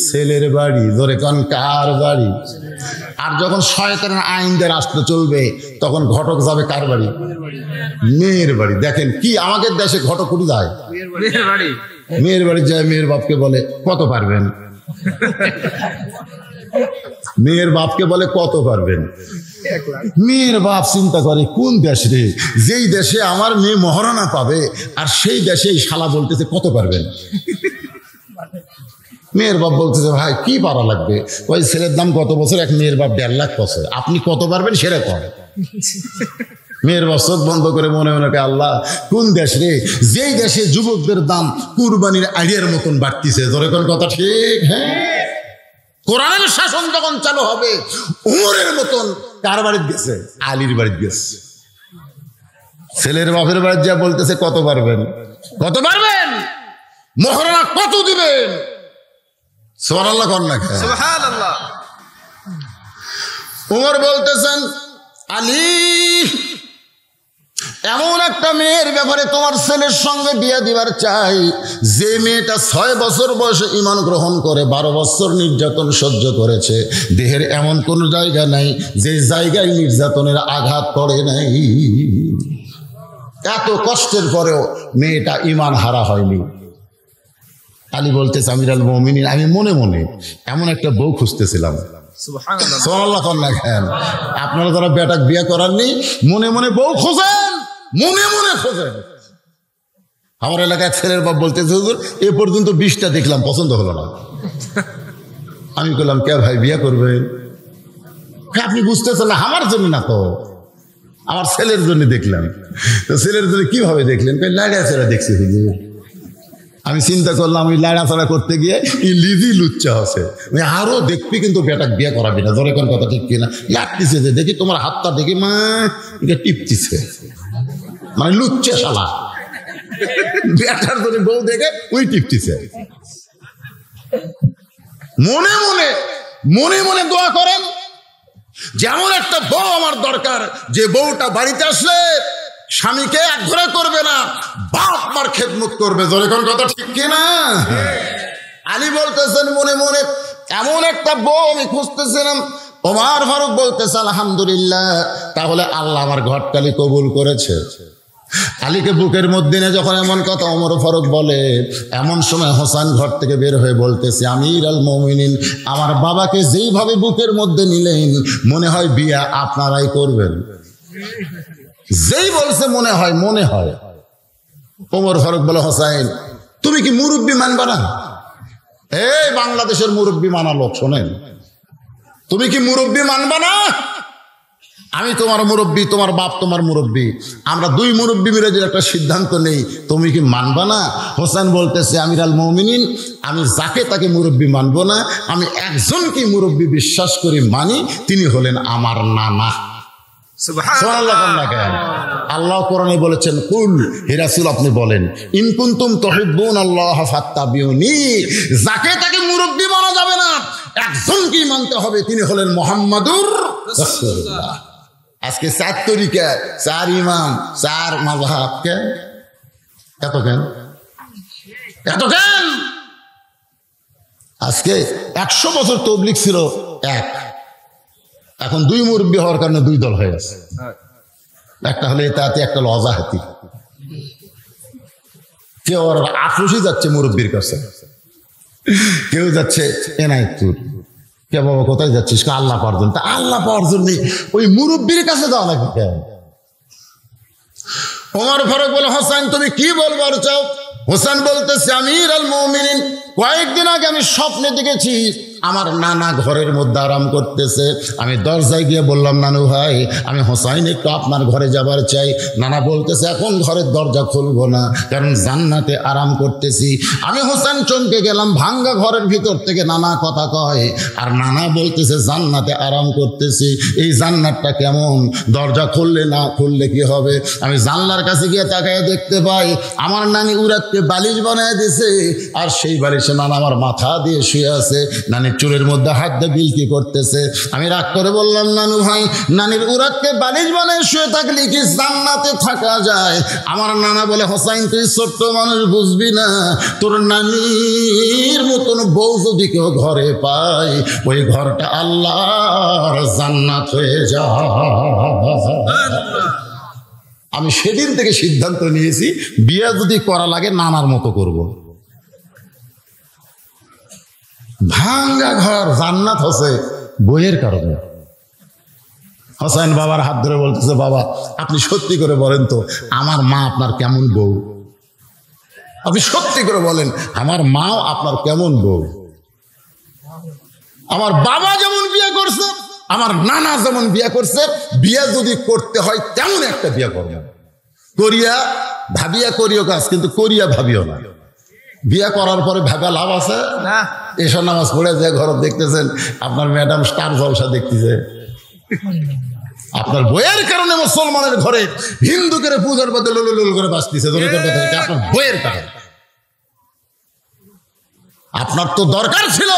S1: ছেলের বাড়ি, ধরে কান কার বাড়ি। আর যখন শয়তানের আইন দিয়ে রাষ্ট্র চলবে তখন ঘটক যাবে কার বাড়ি? মেয়ের বাড়ি। দেখেন কি আমাদের দেশে ঘটক কুড়ি যায় মেয়ের বাড়ি যায়, মেয়ের বাপকে বলে কত পারবেন? মেয়ের বাপকে বলে কত পারবেন? মেয়ের বাপ চিন্তা করে কোন দেশ রে, যেই দেশে আমার মেয়ে মহারানা পাবে আর সেই দেশে এই শালা বলতেছে কত পারবেন। মেয়ের বাপ বলতেছে ভাই কি পারা লাগবে? ওই ছেলের দাম কত বছর? এক মেয়ের বাপ 1.5 লাখ বছর, আপনি কত পারবেন সেটা কর। মেয়ের বাপ চোখ বন্ধ করে মনে মনে আল্লাহ কোন দেশ রে, যেই দেশে যুবকদের দাম কুরবানির আইডিয়ার মতন বাড়তিছে। ধরে কোন কথা ঠিক? হ্যাঁ, কোরআনের শাসন যখন চালু হবে, উমরের মতন কার বাড়িতে গেছে? আলীর বাড়িতে গেছে। ছেলের বাপের বাড়িতে যা বলতেছে, কত পারবেন, কত পারবেন, মহারণা কত দিবেন? সুবহানাল্লাহ কর না।
S3: সুবহানাল্লাহ।
S1: উমর বলতেছেন, আলী, এমন একটা মেয়ের ব্যাপারে তোমার ছেলের সঙ্গে বিয়ে দিবার চাই, যে মেয়েটা 6 বছর বয়সে ঈমান গ্রহণ করে 12 বছর নির্যাতন সহ্য করেছে। দেহের এমন কোন জায়গা নাই যে জায়গায় নির্যাতনের আঘাত পড়ে নাই। এত কষ্টের পরেও মেয়েটা ঈমান হারা হয়নি। আলী বলতেছে, আমিরুল মুমিনিন, আমি মনে মনে এমন একটা বউ খুঁজতেছিলাম।
S3: সুবহানাল্লাহ।
S1: সুবহানাল্লাহ কর না কেন? আপনারা যারা বেটাক বিয়ে করাননি, মনে মনে বউ খোঁজেন, মনে মনে খোঁজেন। আমার এলাকায় ছেলের বাপ বলতেছে, হুজুর এ পর্যন্ত 20টা দেখলাম, পছন্দ হলো না। আমি বললাম, কে ভাই বিয়ে করবেন? আপনি বুঝতেছেন না, আমার জন্য না তো, আমার ছেলের জন্য দেখলাম। তো ছেলের জন্য কিভাবে দেখলেন? লাইড়া ছেড়া দেখছি হুজুর। আমি চিন্তা করলাম, ওই লাড়াচাড়া করতে গিয়ে লিজি লুচ্চা হচ্ছে, আরো দেখবি কিন্তু বেটাক বিয়ে করাবি না। ধরে কোন কথা ঠিক কিনা? লাগতেছে যে দেখি তোমার হাতটা দেখি, মা এটা টিপতেছে, মানে লুচ্চা শালা, বেটার ধরে বউ দেখে ওই টিপতেছে। মনে মনে মনে মনে দোয়া করেন, যেমন একটা বউ আমার দরকার, যে বউটা বাড়িতে আসলে স্বামীকে একঘরে করবে না, বাপ মার খেদমত করবে। জোরে কোন কথা ঠিক কিনা? আলী বলতেছেন, মনে মনে এমন একটা বউ আমি খুঁজতেছিলাম। ওমর ফারুক বলতেছে, আলহামদুলিল্লাহ, তাহলে আল্লাহ আমার ঘটকালি কবুল করেছে। আলীকে বুকের মধ্যে নিয়ে যখন এমন কথা ওমর ফারুক বলে, এমন সময় হোসেন ঘর থেকে বের হয়ে বলতেছে, আমিরুল মুমিনিন, আমার বাবাকে যেইভাবে বুকের মধ্যে নিলেন, মনে হয় বিয়া আপনারাই করবেন। যেই বলছে মনে হয়, মনে হয়। ওমর ফারুক বলে, হোসেন তুমি কি মুরব্বী মানবা না? এই বাংলাদেশের মুরব্বী মানা লোক শোনেন, তুমি কি মুরব্বী মানবা না? আমি তোমার মুরব্বী, তোমার বাপ তোমার মুরব্বী, আমরা 2 মুরব্বী মিলে যে একটা সিদ্ধান্ত নেই, তুমি কি মানবা না? হোসেন বলতেছে, আমিরুল মুমিনিন, আমি যাকে তাকে মুরব্বী মানবো না, আমি একজনকে মুরব্বী বিশ্বাস করি, মানি, তিনি হলেন আমার নানা। সুবহানাল্লাহ। আল্লাহ কোরআনে বলেছেন, কুল, হে রাসূল আপনি বলেন, ইন কুনতুম তুহিব্বুনাল্লাহ ফাত্তাবিউনি, যাকে তাকে মুরব্বী মানা যাবে না, একজনকেই মানতে হবে, তিনি হলেন মুহাম্মাদুর রাসূলুল্লাহ। আজকে 4 তরিকা, 4 ইমাম, 4 মাযহাব, কেন এত কেন এত কেন? আজকে 100 বছর তাবলীগ ছিল এক, এখন 2 মুরব্বী হওয়ার কারণে 2 দল হয়ে গেছে। একটা হলে এতাহাতি, একটা হলো অজাহাতি। কেউ আর আফরোশি যাচ্ছে মুরব্বীর কাছে, কেউ যাচ্ছে এনায়েতপুর। কে বাবা কোথায় যাচ্ছিস? আল্লাহ পাওয়ার জন্য। তা আল্লাহ পাওয়ার জন্য ওই মুরব্বীর কাছে যাওয়া লাগবে কেন? ওমর ফারুক বলে, হোসেন তুমি কি বলবার চাও? হোসেন বলতেছে, আমিরুল মুমিনিন, কয়েকদিন আগে আমি স্বপ্নে দেখেছি আমার নানা ঘরের মধ্যে আরাম করতেছে। আমি দরজায় গিয়ে বললাম, নানু ভাই, আমি হোসাইন একটু আপনার ঘরে যাবার চাই। নানা বলতেছে, এখন ঘরের দরজা খুলবো না, কারণ জান্নাতে আরাম করতেছি। আমি হোসেন চমকে গেলাম, ভাঙ্গা ঘরের ভিতর থেকে নানা কথা কয়, আর নানা বলতেছে জান্নাতে আরাম করতেছি। এই জান্নাতটা কেমন? দরজা খুললে না খুললে কি হবে? আমি জানলার কাছে গিয়ে তাকায় দেখতে পাই আমার নানি উরাতকে বালিশ বানায় দিছে, আর সেই বালিশে নানা আমার মাথা দিয়ে শুয়ে আছে। নানি চুলের মধ্যে হাত দিয়ে বিলকি করতেছে। আমি রাগ করে বললাম, নানু ভাই, নানির উরাতকে বালিশ বানায় শুয়ে থাকলে কি জান্নাতে থাকা যায়? আমার নানা বলে, হোসাইন তুই ছোট্ট মানুষ, বুঝবি না, তোর নানির মতন বউ যদি কেউ ঘরে পায়, ওই ঘরটা আল্লাহর জান্নাত হয়ে যায়। আমি সেদিন থেকে সিদ্ধান্ত নিয়েছি, বিয়ে যদি করা লাগে নানার মতো করব। ভাঙ্গা ঘর জান্নাত হচ্ছে বইয়ের কারণে। হোসেন বাবার হাত ধরে বলতেছে, বাবা আপনি সত্যি করে বলেন তো, আমার মা আপনার কেমন বউ? আপনি সত্যি করে বলেন, আমার মাও আপনার কেমন বউ? আমার বাবা যেমন বিয়ে করছে, আমার নানা যেমন বিয়ে করছে, বিয়ে যদি করতে হয় তেমন একটা বিয়ে করবে। করিয়া ভাবিয়া করিও কাজ, কিন্তু করিয়া ভাবিও না। বিয়ে করার পরে ভাবা লাভ আছে
S3: না।
S1: এসব নামাজ পড়ে যে ঘর দেখতেছেন আপনার ম্যাডাম স্টার জলসা দেখতেছে, আপনার বইয়ের কারণে মুসলমানের ঘরে হিন্দুদের পূজার মধ্যে লুলুলুল করে বাঁচতেছে। আপনার বইয়ের কারণে। আপনার তো দরকার ছিল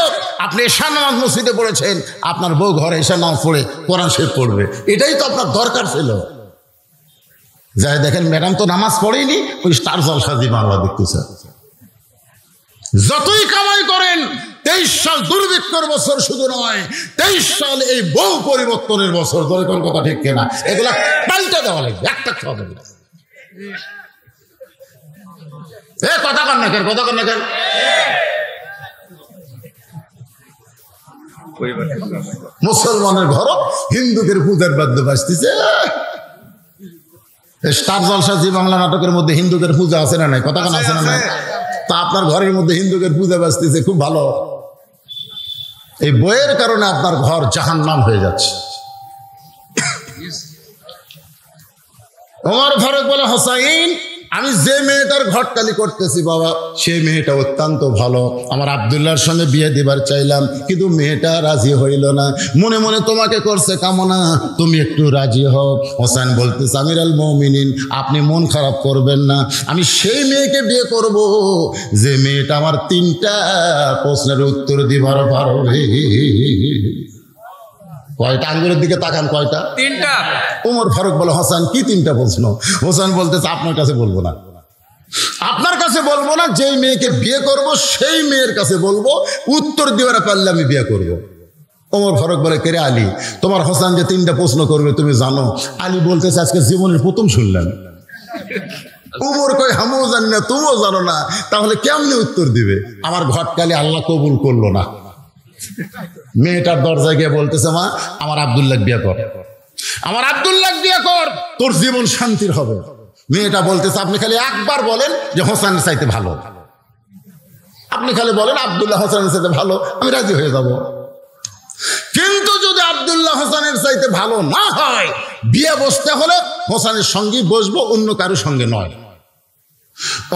S1: আপনি এশার নামাজ মসজিদে পড়েছেন, আপনার বউ ঘরে এশার নামাজ পড়ে কোরআন শরীফ পড়বে, এটাই তো আপনার দরকার ছিল। যাই দেখেন ম্যাডাম তো নামাজ পড়েনি, ওই স্টার জলসা জি বাংলা দেখতেছে। যতই কামাই করেন 23 সাল দুর্ভিক্ষর বছর শুধু নয়, 23 সাল এই বউ পরিবর্তনের বছর। ধরে কোন কথা ঠিক কিনা? এগুলা পাল্টে দেওয়া লাগবে, একটা খাওয়া লাগবে। কথা কন না কেন, কথা কন না কেন? মুসলমানের ঘর হিন্দুদের পূজার বাদ্য বাজতেছে। স্টার জলসা জি বাংলা নাটকের মধ্যে হিন্দুদের পূজা আছে না নাই? কথা কন আছে না নাই? তা আপনার ঘরের মধ্যে হিন্দুদের পূজা বাজতেছে, খুব ভালো। এই বইয়ের কারণে আপনার ঘর জাহান্নাম হয়ে যাচ্ছে। ওমর ফারুক বলে, হোসাইন আমি যে মেয়েটার ঘটকালি করতেছি বাবা, সেই মেয়েটা অত্যন্ত ভালো। আমার আব্দুল্লাহর সঙ্গে বিয়ে দিবার চাইলাম, কিন্তু মেয়েটা রাজি হইল না। মনে মনে তোমাকে করছে কামনা, তুমি একটু রাজি হও। হোসেন বলতেছে, আমির আল মুমিনিন আপনি মন খারাপ করবেন না, আমি সেই মেয়েকে বিয়ে করব যে মেয়েটা আমার 3টা প্রশ্নের উত্তর দিবার পারবে। কয়টা? আঙ্গুলের দিকে তাকান, কয়টা?
S3: 3টা।
S1: ওমর ফারুক বলে, হোসেন কি 3টা প্রশ্ন? হোসেন বলতেছে, আপনার কাছে বলবো না, আপনার কাছে বলবো না, যেই মেয়েকে বিয়ে করব সেই মেয়ের কাছে বলবো, উত্তর দেওয়ার পারলে আমি বিয়ে করব। ওমর ফারুক বলে, কেরে আলী, তোমার হোসেন যে 3টা প্রশ্ন করবে তুমি জানো? আলী বলতেছে, আজকে জীবনের প্রথম শুনলাম। ওমর কই, আমিও জানি না, তুমিও জানো না, তাহলে কেমনে উত্তর দিবে? আমার ঘটকালি আল্লাহ কবুল করলো না। মেয়েটার দরজায় গিয়ে বলতেছে, মা আমার আব্দুল্লাহ বিয়ে কর, আমার আব্দুল্লাহ বিয়ে কর, তোর জীবন শান্তির হবে। মেয়েটা বলতেছে, আপনি খালি একবার বলেন যে হোসেনের চাইতে ভালো, আপনি খালি বলেন আব্দুল্লাহ হোসেনের চাইতে ভালো, আমি রাজি হয়ে যাব। কিন্তু যদি আব্দুল্লাহ হোসেনের চাইতে ভালো না হয়, বিয়ে বসতে হলে হোসেনের সঙ্গেই বসবো, অন্য কারোর সঙ্গে নয়।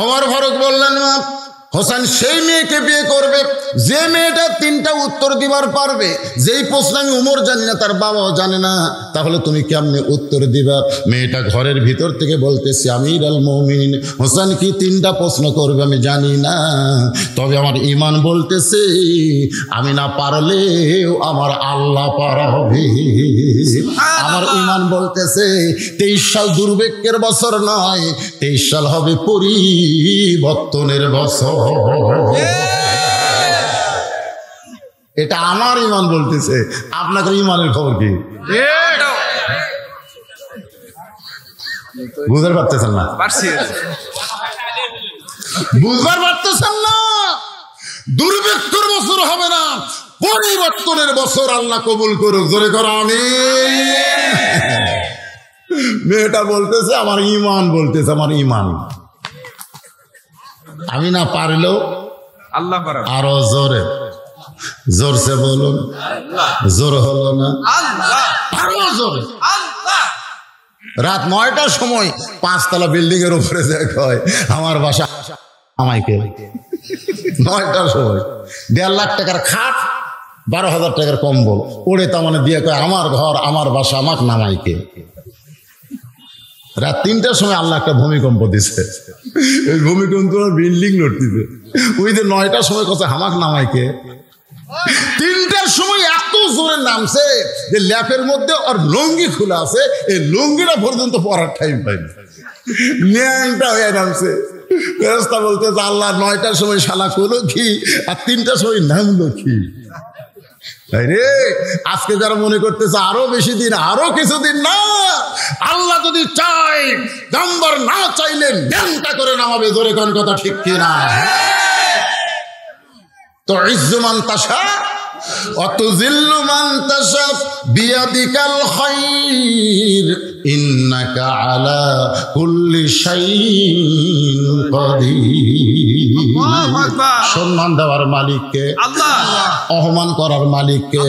S1: ওমর ফারুক বললেন, মা হোসেন সেই মেয়েকে বিয়ে করবে যে মেয়েটা 3টা উত্তর দিবার পারবে। যেই প্রশ্ন আমি উমর জানি না, তার বাবাও জানে না, তাহলে তুমি কেমনে উত্তর দিবা? মেয়েটা ঘরের ভিতর থেকে বলতেছে, আমির আল মুমিনিন হোসেন কি 3টা প্রশ্ন করবে আমি জানি না, তবে আমার ঈমান বলতেছে আমি না পারলেও আমার আল্লাহ পারাবে। আমার ঈমান বলতেছে 23 সাল দুর্ভিক্ষের বছর নয়, 23 সাল হবে পরিবর্তনের বছর। এটা আমার ঈমান বলতেছে, আপনাদের ঈমানের খবর কি? বুঝতে পারতেছেন না? বুঝবার পারতেছেন না? দুর্ভিক্ষের বছর হবে না, পরিবর্তনের বছর আল্লাহ কবুল করুক। জোরে করো আমিন। মেয়েটা বলতেছে, আমার ঈমান বলতেছে, আমার ঈমান। আমি না পারলেও
S3: আল্লাহ পারে।
S1: আরো জোরে, জোরসে বলুন। জোর হলো না? আরো জোরে। রাত 9টার সময় 5তলা বিল্ডিং এর উপরে যায় কয়, আমার বাসা আমাইকে। 9টার সময় 1.5 লাখ টাকার খাট, 12,000 টাকার কম্বল ওড়ে তা মানে দিয়ে কয়, আমার ঘর আমার বাসা আমাকে নামাইকে। রাত 3টার সময় আল্লাহ একটা ভূমিকম্প দিছে, ওই ভূমিকম্প বিল্ডিং লড়তিছে। ওই যে 9টার সময় কথা হামাক নামাইকে, 3টার সময় এত জোরে নামছে যে ল্যাপের মধ্যে ওর লুঙ্গি খোলা আছে, এই লুঙ্গিটা পর্যন্ত পরার টাইম পাইনি, ন্যাংটা হয়ে নামছে। ফেরেশতা বলতে, আল্লাহ 9টার সময় শালা করলো কি আর 3টার সময় নামলো কি? রে আজকে যারা মনে করতেছে আরো বেশি দিন, আরো কিছুদিন না, আল্লাহ যদি চায়, নাম্বার না চাইলে ন্যাংটা করে নামাবে। জোরে কোন কথা ঠিক কিনা? তো ইজ্জু মান তাশা ওয়াতুযিল্লু মান তাশা বিয়াদিকাল খায়র ইন্নাকা আলা কুল্লি শাইইন কাদির। সম্মান দেওয়ার মালিককে আল্লাহ, অপমান করার মালিককে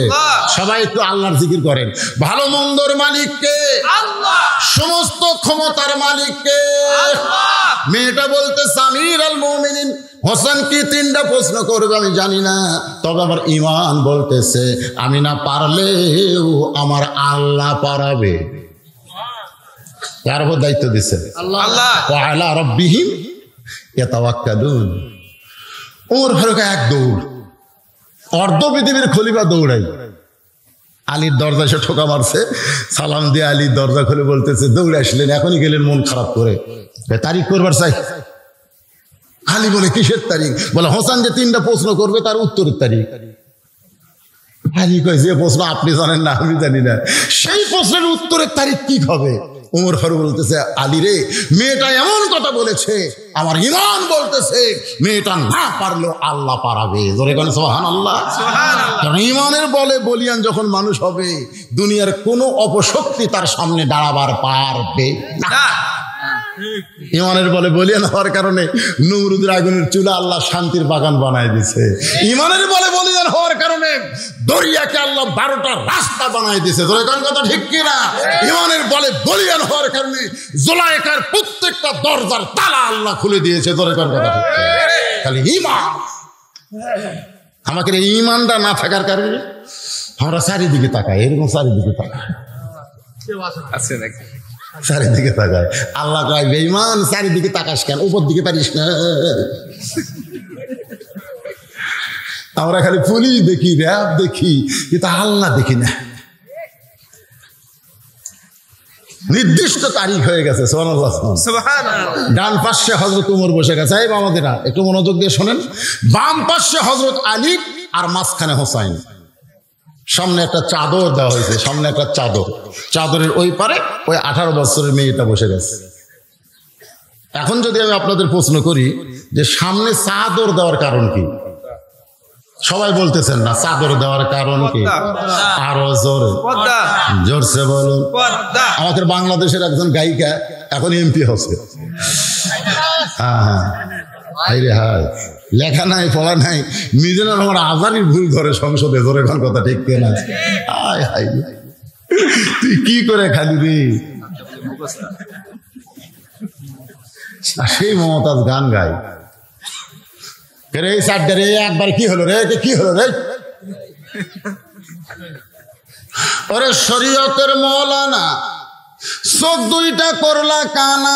S1: সবাই একটু আল্লাহর জিকির করেন। ভালো মন্দর মালিককে আল্লাহ, সমস্ত ক্ষমতার মালিককে আল্লাহ। মেয়েটা বলতে, আমির আল মুমিনিন হোসেন কি 3টা প্রশ্ন করবে আমি জানি না, তবে আমার ঈমান বলতেছে আমি না পারলেও আমার আল্লাহ পারাবে। কার উপর দায়িত্ব দিছে?
S3: আল্লাহ।
S1: ওয়া আলা রাব্বিহিম ইয়াতাওয়াক্কালুন। ওমর ফারুক এক দৌড়, অর্ধ পৃথিবীর খলিফা দৌড়াই, আলীর দরজা এসে ঠোকা মারছে, সালাম দিয়ে আলীর দরজা খুলে বলতেছে দৌড়ে আসলেন, এখনই গেলেন মন খারাপ করে, তারিখ করবার চাই। আলী বলে কিসের তারিখ? বলে হোসেন যে 3টা প্রশ্ন করবে তার উত্তরের তারিখ। আলী কয় যে প্রশ্ন আপনি জানেন না আমি জানি না, সেই প্রশ্নের উত্তরের তারিখ কি হবে? ওমর ফারুক বলতেছে আলী রে, মেয়েটা এমন কথা বলেছে আমার ঈমান বলতেছে মেয়েটা না পারলেও আল্লাহ পারাবে। জোরে বলেন সুবহানাল্লাহ। কারণ ঈমানের বলে বলিয়ান যখন মানুষ হবে, দুনিয়ার কোনো অপশক্তি তার সামনে দাঁড়াবার পারবে না। ঈমানের বলে বলিয়ান হওয়ার কারণে নমরুদের আগুনের চুলা আল্লাহ শান্তির বাগান বানায় দিছে। ঈমানের বলে বলিয়ান হওয়ার কারণে দরিয়াকে আল্লাহ 12টা রাস্তা বানায় দিছে। তোর কোন কথা ঠিক কিনা? ঈমানের বলে বলিয়ান হওয়ার কারণে জুলাইখার প্রত্যেকটা দরজার তালা আল্লাহ খুলে দিয়েছে। তোর কোন কথা ঠিক? খালি ঈমান। আমাকে এই ঈমানটা না থাকার কারণে আমরা চারিদিকে তাকাই, এরকম চারিদিকে তাকাই,
S3: আছে নাকি?
S1: চারিদিকে তাকায়। আল্লাহ কয় বেঈমান চারিদিকে তাকাস কেন, উপর দিকে পারিস না। আমরা খালি পুলিশ দেখি, র্যাব দেখি, কিন্তু আল্লাহ দেখি না। নির্দিষ্ট তারিখ হয়ে গেছে। সুবহানাল্লাহ।
S3: সুবহানাল্লাহ।
S1: ডান পাশে হযরত ওমর বসে গেছে। এই বাবাদেরা একটু মনোযোগ দিয়ে শোনেন। বাম পাশে হযরত আলী আর মাঝখানে হোসাইন। সামনে একটা চাদর দেওয়া হয়েছে, সামনে একটা চাদর, চাদরের ওই পারে ওই 18 বছরের মেয়েটা বসে গেছে। এখন যদি আমি আপনাদের প্রশ্ন করি যে সামনে চাদর দেওয়ার কারণ কি, সবাই বলতেছেন না চাদর দেওয়ার কারণ কি? আরো জোরে, জোরসে বলুন। আমাদের বাংলাদেশের একজন গায়িকা এখন এমপি হচ্ছে। হ্যাঁ হ্যাঁ, হাইরে হাই, লেখা নাই পড়া নাই, মিজানুর রহমান আজানির ভুল ধরে সংসদে। ধরে কোন কথা ঠিক না? হাই হাই, তুই কি করে খালি রে? সেই মমতাজ গান গায় রে, সাড্ডা রে, একবার কি হলো রে, কি হলো রে? ওরে শরীয়তের মৌলানা, চোখ 2টা করলা কানা,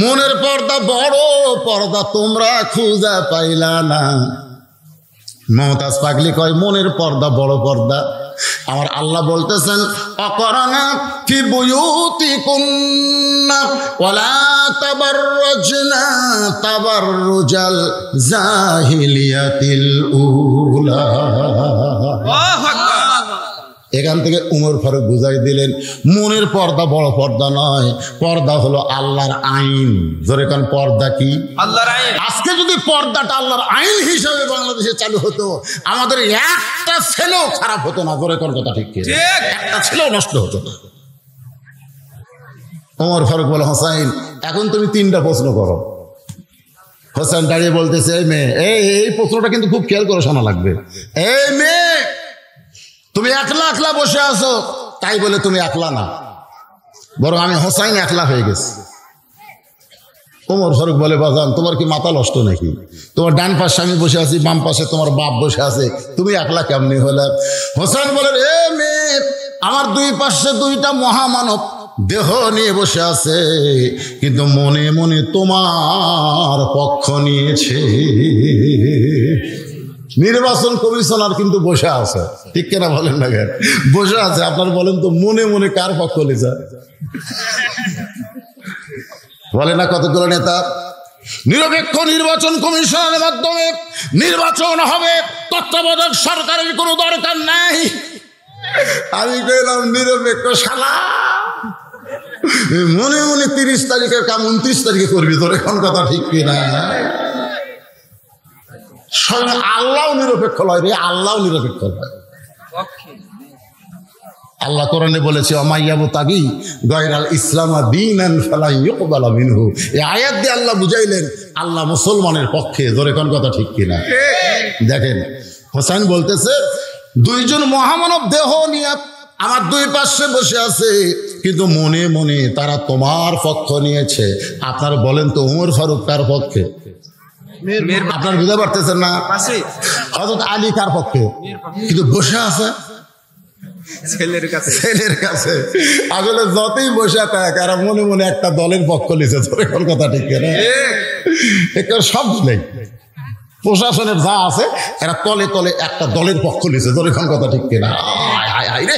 S1: মনের পর্দা বড় পর্দা তোমরা খুঁজা পাইলা না। মমতাজ পাগলি কয় মনের পর্দা বড় পর্দা। আমার আল্লাহ বলতেছেন অকরনা ফি বুয়ুতিকুন্না ওয়ালা তাবাররাজনা তাবাররুজাল জাহিলিয়াতিল উলা।
S3: আল্লাহু আকবার।
S1: এখান থেকে উমর ফারুক বুঝাই দিলেন মনের পর্দা বড় পর্দা নয়, পর্দা হলো আল্লাহর আইন। জোরে কান, পর্দা কি?
S3: আল্লাহর আইন।
S1: আজকে যদি পর্দাটা আল্লাহর আইন হিসাবে বাংলাদেশে চালু হতো, আমাদের একটা ছেলেও খারাপ হতো না। জোরে কান কথা ঠিক কি? একটা ছেলেও নষ্ট হতো না। উমর ফারুক বলে হোসাইন এখন তুমি 3টা প্রশ্ন করো। হোসেন দাঁড়িয়ে বলতেছে এই মেয়ে, এই প্রশ্নটা কিন্তু খুব খেয়াল করে শোনা লাগবে। এই মেয়ে, তুমি একলা একলা বসে আছো, তাই বলে তুমি একলা না, বরং আমি হোসাইন একলা হয়ে গেছি। ওমর ফারুক বলে বাজান তোমার কি মাথা নষ্ট নাকি? তোমার ডান পাশে আমি বসে আছি, বাম পাশে তোমার বাপ বসে আছে, তুমি একলা কেমনি হলে? হোসেন বলে এ মেয়ে, আমার 2 পাশে 2টা মহামানব দেহ নিয়ে বসে আছে, কিন্তু মনে মনে তোমার পক্ষ নিয়েছে। নির্বাচন কমিশনার কিন্তু বসে আছে, ঠিক কেনা বলেন না? বসে আছে, আপনার বলেন তো মনে মনে কার পক্ষ নিয়েছে? বলে না কতগুলো নেতা নিরপেক্ষ নির্বাচন কমিশনের মাধ্যমে নির্বাচন হবে, তত্ত্বাবধায়ক সরকারের কোনো দরকার নাই। আমি কইলাম নিরপেক্ষ শালা, মনে মনে 30 তারিখের কাম 29 তারিখে করবি। তোর এখন কথা ঠিক কিনা? স্বয়ং আল্লাহ নিরপেক্ষ নয় রে, আল্লাহ নিরপেক্ষ নয়। আল্লাহ কোরআনে বলেছে অমাইয়াবতাগি গায়রাল ইসলাম দীনান ফালা ইউকবালা মিনহু। এই আয়াত দিয়ে আল্লাহ বুঝাইলেন আল্লাহ মুসলমানের পক্ষে। জোরে কোন কথা ঠিক কিনা? দেখেন হোসেন বলতেছে 2 জন মহামানব দেহ নিয়ে আমার 2 পাশে বসে আছে, কিন্তু মনে মনে তারা তোমার পক্ষ নিয়েছে। আপনারা বলেন তো উমর ফারুক কার পক্ষে? আপনার বুঝতে পারতেছেন না?
S3: আছে
S1: হযরত আলী কার পক্ষে? কিন্তু বসে আছে
S3: ছেলের কাছে।
S1: ছেলের কাছে। আসলে যতই বসে থাক আর মনে মনে একটা দলের পক্ষ লিছে, কোন কথা ঠিক না? একটা সব নেই, প্রশাসনের যা আছে এরা তলে তলে একটা দলের পক্ষ লিছে, কোন কথা ঠিক কিনা? রে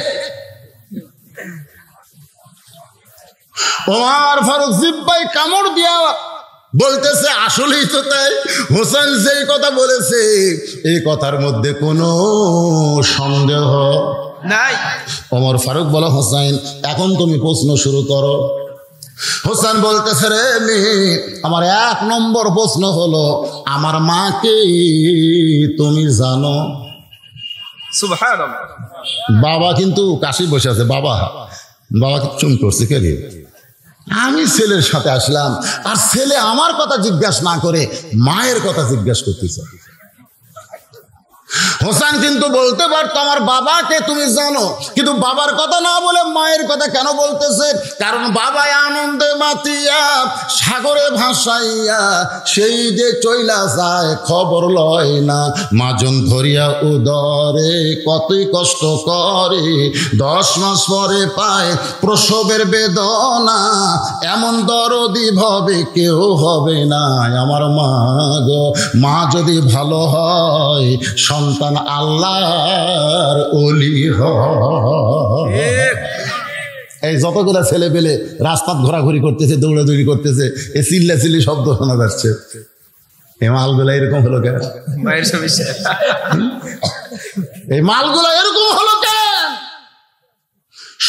S1: ওমর ফারুক জিব্বাই কামড় দিয়া বলতেছে, আসলেই তো তাই, হোসেন যেই কথা বলেছে এই কথার মধ্যে কোনো সন্দেহ
S3: নাই।
S1: ওমর ফারুক বলে, হোসেন এখন তুমি প্রশ্ন শুরু করো। হোসেন বলতেছে, রে মেয়ে, আমার 1 নম্বর প্রশ্ন হলো, আমার মাকে তুমি জানো?
S3: সুবহানাল্লাহ।
S1: বাবা কিন্তু কাশি বসে আছে, বাবা বাবাকে চুম করছে, কে রে? আমি ছেলের সাথে আসলাম আর ছেলে আমার কথা জিজ্ঞাসা না করে মায়ের কথা জিজ্ঞাসা করতেছে। হোসেন কিন্তু বলতে পারতো আমার বাবাকে তুমি জানো, কিন্তু বাবার কথা না বলে মায়ের কথা কেন বলতেছে? কারণ বাবাই আনন্দে মাতিয়া সাগরে ভাসাইয়া সেই যে চইলা যায় খবর লয় না, মাজন ধরিয়া উদরে কতই কষ্ট করে, 10 মাস পরে পায় প্রসবের বেদনা, এমন দরদি ভাবে কেউ হবে না। আমার মা গো, মা যদি ভালো হয় সন্তান আল্লাহর ওলি হয়। এই যতগুলো ছেলে পেলে রাস্তায় ঘোরাঘুরি করতেছে, দৌড়াদৌড়ি করতেছে, এ চিল্লাচিল্লি শব্দ শোনা যাচ্ছে, এই মালগুলা এরকম হলো কেন?
S3: মায়ের সমস্যা।
S1: এই মালগুলা এরকম হলো কেন?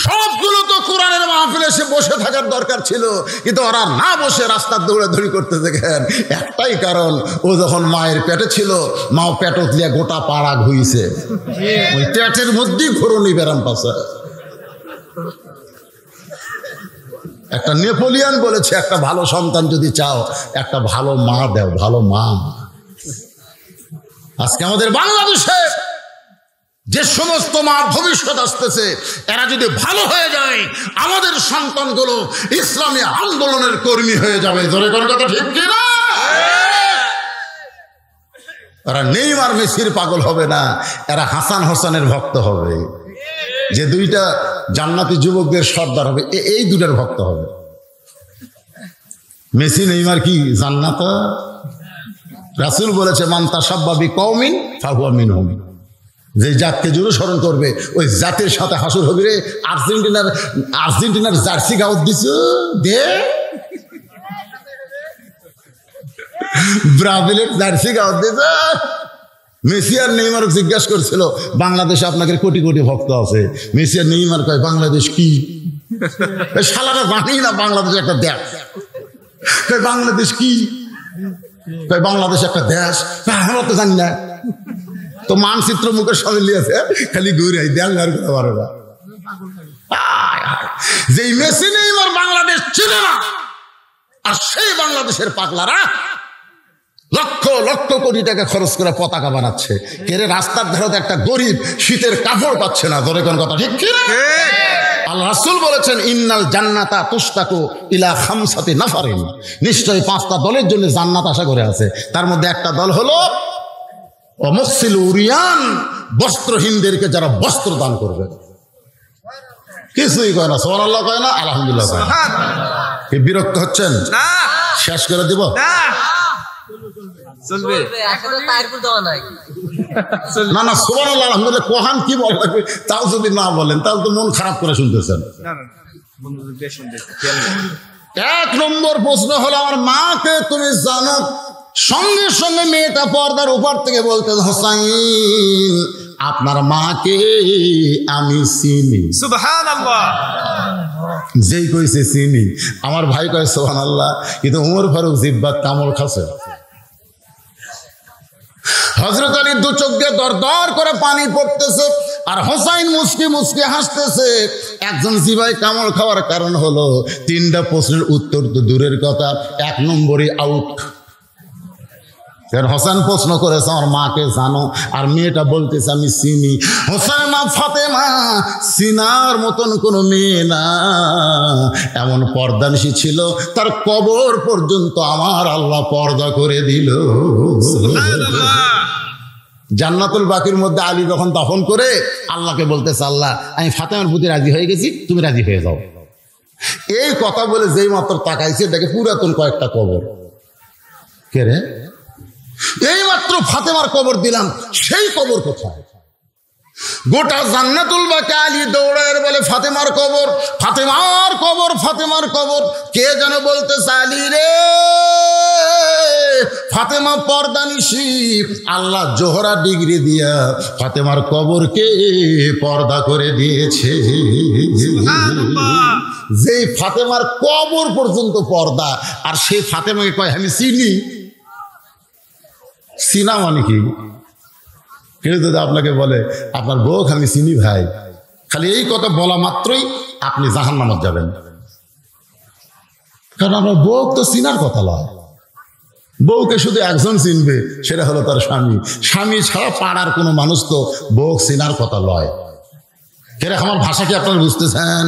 S1: সবগুলো তো কোরআনের মাহফিলে এসে বসে থাকার দরকার ছিল, কিন্তু ওরা না বসে রাস্তার দৌড়াদৌড়ি করতেছে কেন? একটাই কারণ, ও যখন মায়ের পেটে ছিল মাও পেটত লিয়া গোটা পাড়া ঘুইছে, ওই পেটের মধ্যেই ঘুরনি বেরাম পাশে। একটা নেপোলিয়ান বলেছে, একটা ভালো সন্তান যদি চাও একটা ভালো মা দাও, ভালো মা। আজকে আমাদের বাংলাদেশে যে সমস্ত মার ভবিষ্যৎ আসতেছে, এরা যদি ভালো হয়ে যায় আমাদের সন্তানগুলো ইসলামী আন্দোলনের কর্মী হয়ে যাবে। জোরে কোন কথা ঠিক কিনা? এরা নেইমার মেসির পাগল হবে না, এরা হাসান হোসেনের ভক্ত হবে। যে 2টা জান্নাতি যুবকদের সর্দার হবে, এই 2টার ভক্ত হবে। মেসি নেইমার কি জান্নাত? রাসূল বলেছে, মান তাশাব্বা বিকওমিন ফাহুয়া মিনহুম। যে জাতকে জুড়ে স্মরণ করবে ওই জাতের সাথে হাসুর হবে রে। আর্জেন্টিনার জার্সি গাউত দিছ দে, ব্রাজিলের জার্সি গাউত দিছ। মেসি আর নেইমার জিজ্ঞাসা করছিল, বাংলাদেশে আপনাকে কোটি কোটি ভক্ত আছে, মেসি আর নেইমার কয় বাংলাদেশ কি? শালারা জানি না বাংলাদেশ একটা দেশ। বাংলাদেশ কি? বাংলাদেশ একটা দেশ, আমরা তো জানি না। তো মানচিত্র মুখের সামনে লিয়েছে, খালি ঘুরে দেখ আর করতে পারে না। যেই মেসি নেইমার বাংলাদেশ ছিল না, আর সেই বাংলাদেশের পাগলারা লক্ষ লক্ষ কোটি টাকা খরচ করে পতাকা বানাচ্ছে। কেরে রাস্তার ধারে একটা গরিব শীতের কাপড় পাচ্ছে না। ধরে কোন কথা ঠিক কি? আল্লাহ রাসূল বলেছেন, ইন্নাল জান্নাতা তুশতাকু ইলা খামসাতি নাফারিন, নিশ্চয়ই 5টা দলের জন্য জান্নাত আশা করে আছে। তার মধ্যে একটা দল হলো মুকসিল উরিয়ান, বস্ত্রহীনদেরকে যারা বস্ত্র দান করবে। কিছুই কয় না, সুবহানাল্লাহ কয় না, আলহামদুলিল্লাহ কয় না। কি বিরক্ত হচ্ছেন?
S3: না,
S1: শেষ করে দিব?
S3: না, চলবে।
S1: না না, সুবহানাল্লাহ আলহামদুলিল্লাহ কোহান কি বলা লাগবে, তাও যদি না বলেন তাহলে তো মন খারাপ করে শুনতেছেন।
S3: না না, বন্ধুদের বেশ শুনতে খেয়াল নেই।
S1: 1 নম্বর প্রশ্ন হলো, আমার মাকে তুমি জানো? সঙ্গে সঙ্গে মেয়েটা পর্দার উপর থেকে বলতেন, হোসাইন আপনার মাকে আমি চিনি।
S3: সুবহানাল্লাহ।
S1: যেই কইছে চিনি, আমার ভাই কয় সুবহানাল্লাহ, কিন্তু ওমর ফারুক জিব্বা কামড় খাচ্ছে। হযরত আলী 2 চোখ দিয়ে দর দর করে পানি পড়তেছে, আর হোসাইন মুস্কি মুস্কি হাসতেছে। একজন জিবাই কামড় খাওয়ার কারণ হলো 3টা প্রশ্নের উত্তর তো দূরের কথা, 1 নম্বরই আউট। হোসেন প্রশ্ন করেছে আমার মাকে জানো, আর মেয়েটা বলতেছে আমি চিনি। হোসেন ফাতেমা সিনার মতন কোনো মেয়ে না, এমন পর্দানিশী ছিল, তার কবর পর্যন্ত আমার আল্লাহ পর্দা করে দিল। জান্নাতুল বাকির মধ্যে আলী যখন দাফন করে আল্লাহকে বলতেছে, আল্লাহ আমি ফাতেমার প্রতি রাজি হয়ে গেছি, তুমি রাজি হয়ে যাও। এই কথা বলে যেই মাত্র তাকাইছে দেখে পুরাতন কয়েকটা কবর। কে রে? এই মাত্র ফাতেমার কবর দিলাম, সেই কবর কোথায়? গোটা জান্নাতুল বাকি আলী দৌড়ায় বলে ফাতেমার কবর, ফাতেমার কবর, ফাতেমার কবর। কে যেন বলতেছে, আলী রে, ফাতেমা পর্দানিশী, আল্লাহ জোহরা ডিগ্রি দিয়া ফাতেমার কবরকে পর্দা করে দিয়েছে। যেই ফাতেমার কবর পর্যন্ত পর্দা, আর সেই ফাতেমাকে কয় আমি চিনি। চিনা মানে কি? কেউ যদি আপনাকে বলে আপনার বউ আমি চিনি ভাই, খালি এই কথা বলা মাত্রই আপনি জাহান্নামে যাবেন। কারণ আপনার বউ তো চিনার কথা নয়। বউকে শুধু একজন চিনবে, সেটা হলো তার স্বামী। স্বামী ছাড়া পাড়ার কোনো মানুষ তো বউ চিনার কথা লয়। কেন আমার ভাষা কি আপনারা বুঝতেছেন?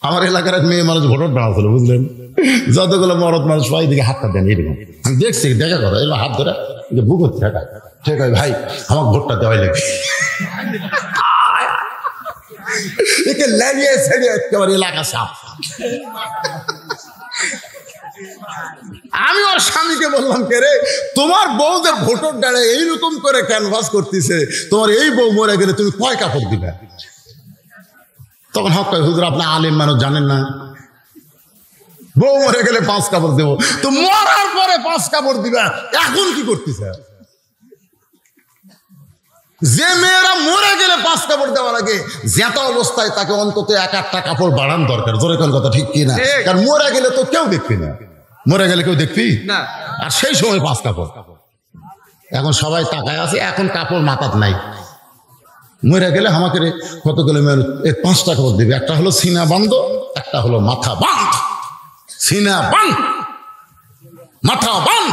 S1: আমার এলাকার এক মেয়ে মানুষ ভোট বানাচ্ছিল, বুঝলেন? যতগুলো মরদ মানুষ সবাই দিকে হাতটা দেন, এরকম আমি দেখছি, দেখা করো এবার হাত ধরে বুক হচ্ছে ঠিক আছে ভাই আমার ভোটটা দেওয়াই লাগবে। একে লাগিয়ে ছেড়ে একেবারে এলাকা সাপ। আমি ওর স্বামীকে বললাম, কে রে তোমার বউদের ভোটর ডালে এইরকম করে ক্যানভাস করতেছে, তোমার এই বউ মরে গেলে তুমি কয় কাপড় দিবে? তখন হক কয়, হুজুর আপনি আলেম মানুষ জানেন না, বউ মরে গেলে 5 কাপড় দেবো। তো মরার পরে 5 কাপড় দিবা, এখন কি করতেছে? যে মেয়েরা মরে গেলে 5 কাপড় দেওয়ার আগে যেটা অবস্থায় তাকে অন্তত 1-8টা কাপড় বাড়ান দরকার। জোরে কোন কথা ঠিক কি না? কারণ মরে গেলে তো কেউ দেখবি না, মরে গেলে কেউ দেখবি না, আর সেই সময় 5 কাপড়। এখন সবাই তাকায় আছে, এখন কাপড় মাথাত নাই। মরে গেলে আমাকে কতগুলো মেয়ের 5টা কাপড় দিবে, একটা হলো সিনা বান্ধ, একটা হলো মাথা বান্ধ। সিনা বান, মাথা বান,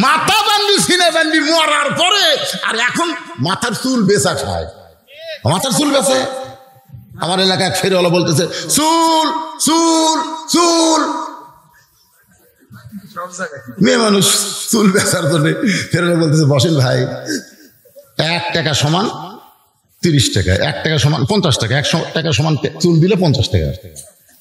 S1: মাথা বান্ধি সিনা বান্ধি মরার পরে। আর এখন মাথার চুল বেচা খায়, মাথার চুল বেচে। আমার এলাকায় ফেরিওয়ালা বলতেছে চুল চুল চুল। মেয়ে মানুষ চুল বেচার জন্য ফেরিওয়ালা বলতেছে, বসেন ভাই, 1 টাকা সমান 30 টাকা, 1 টাকা সমান 50 টাকা, 100 টাকা সমান চুল দিলে 50 টাকা।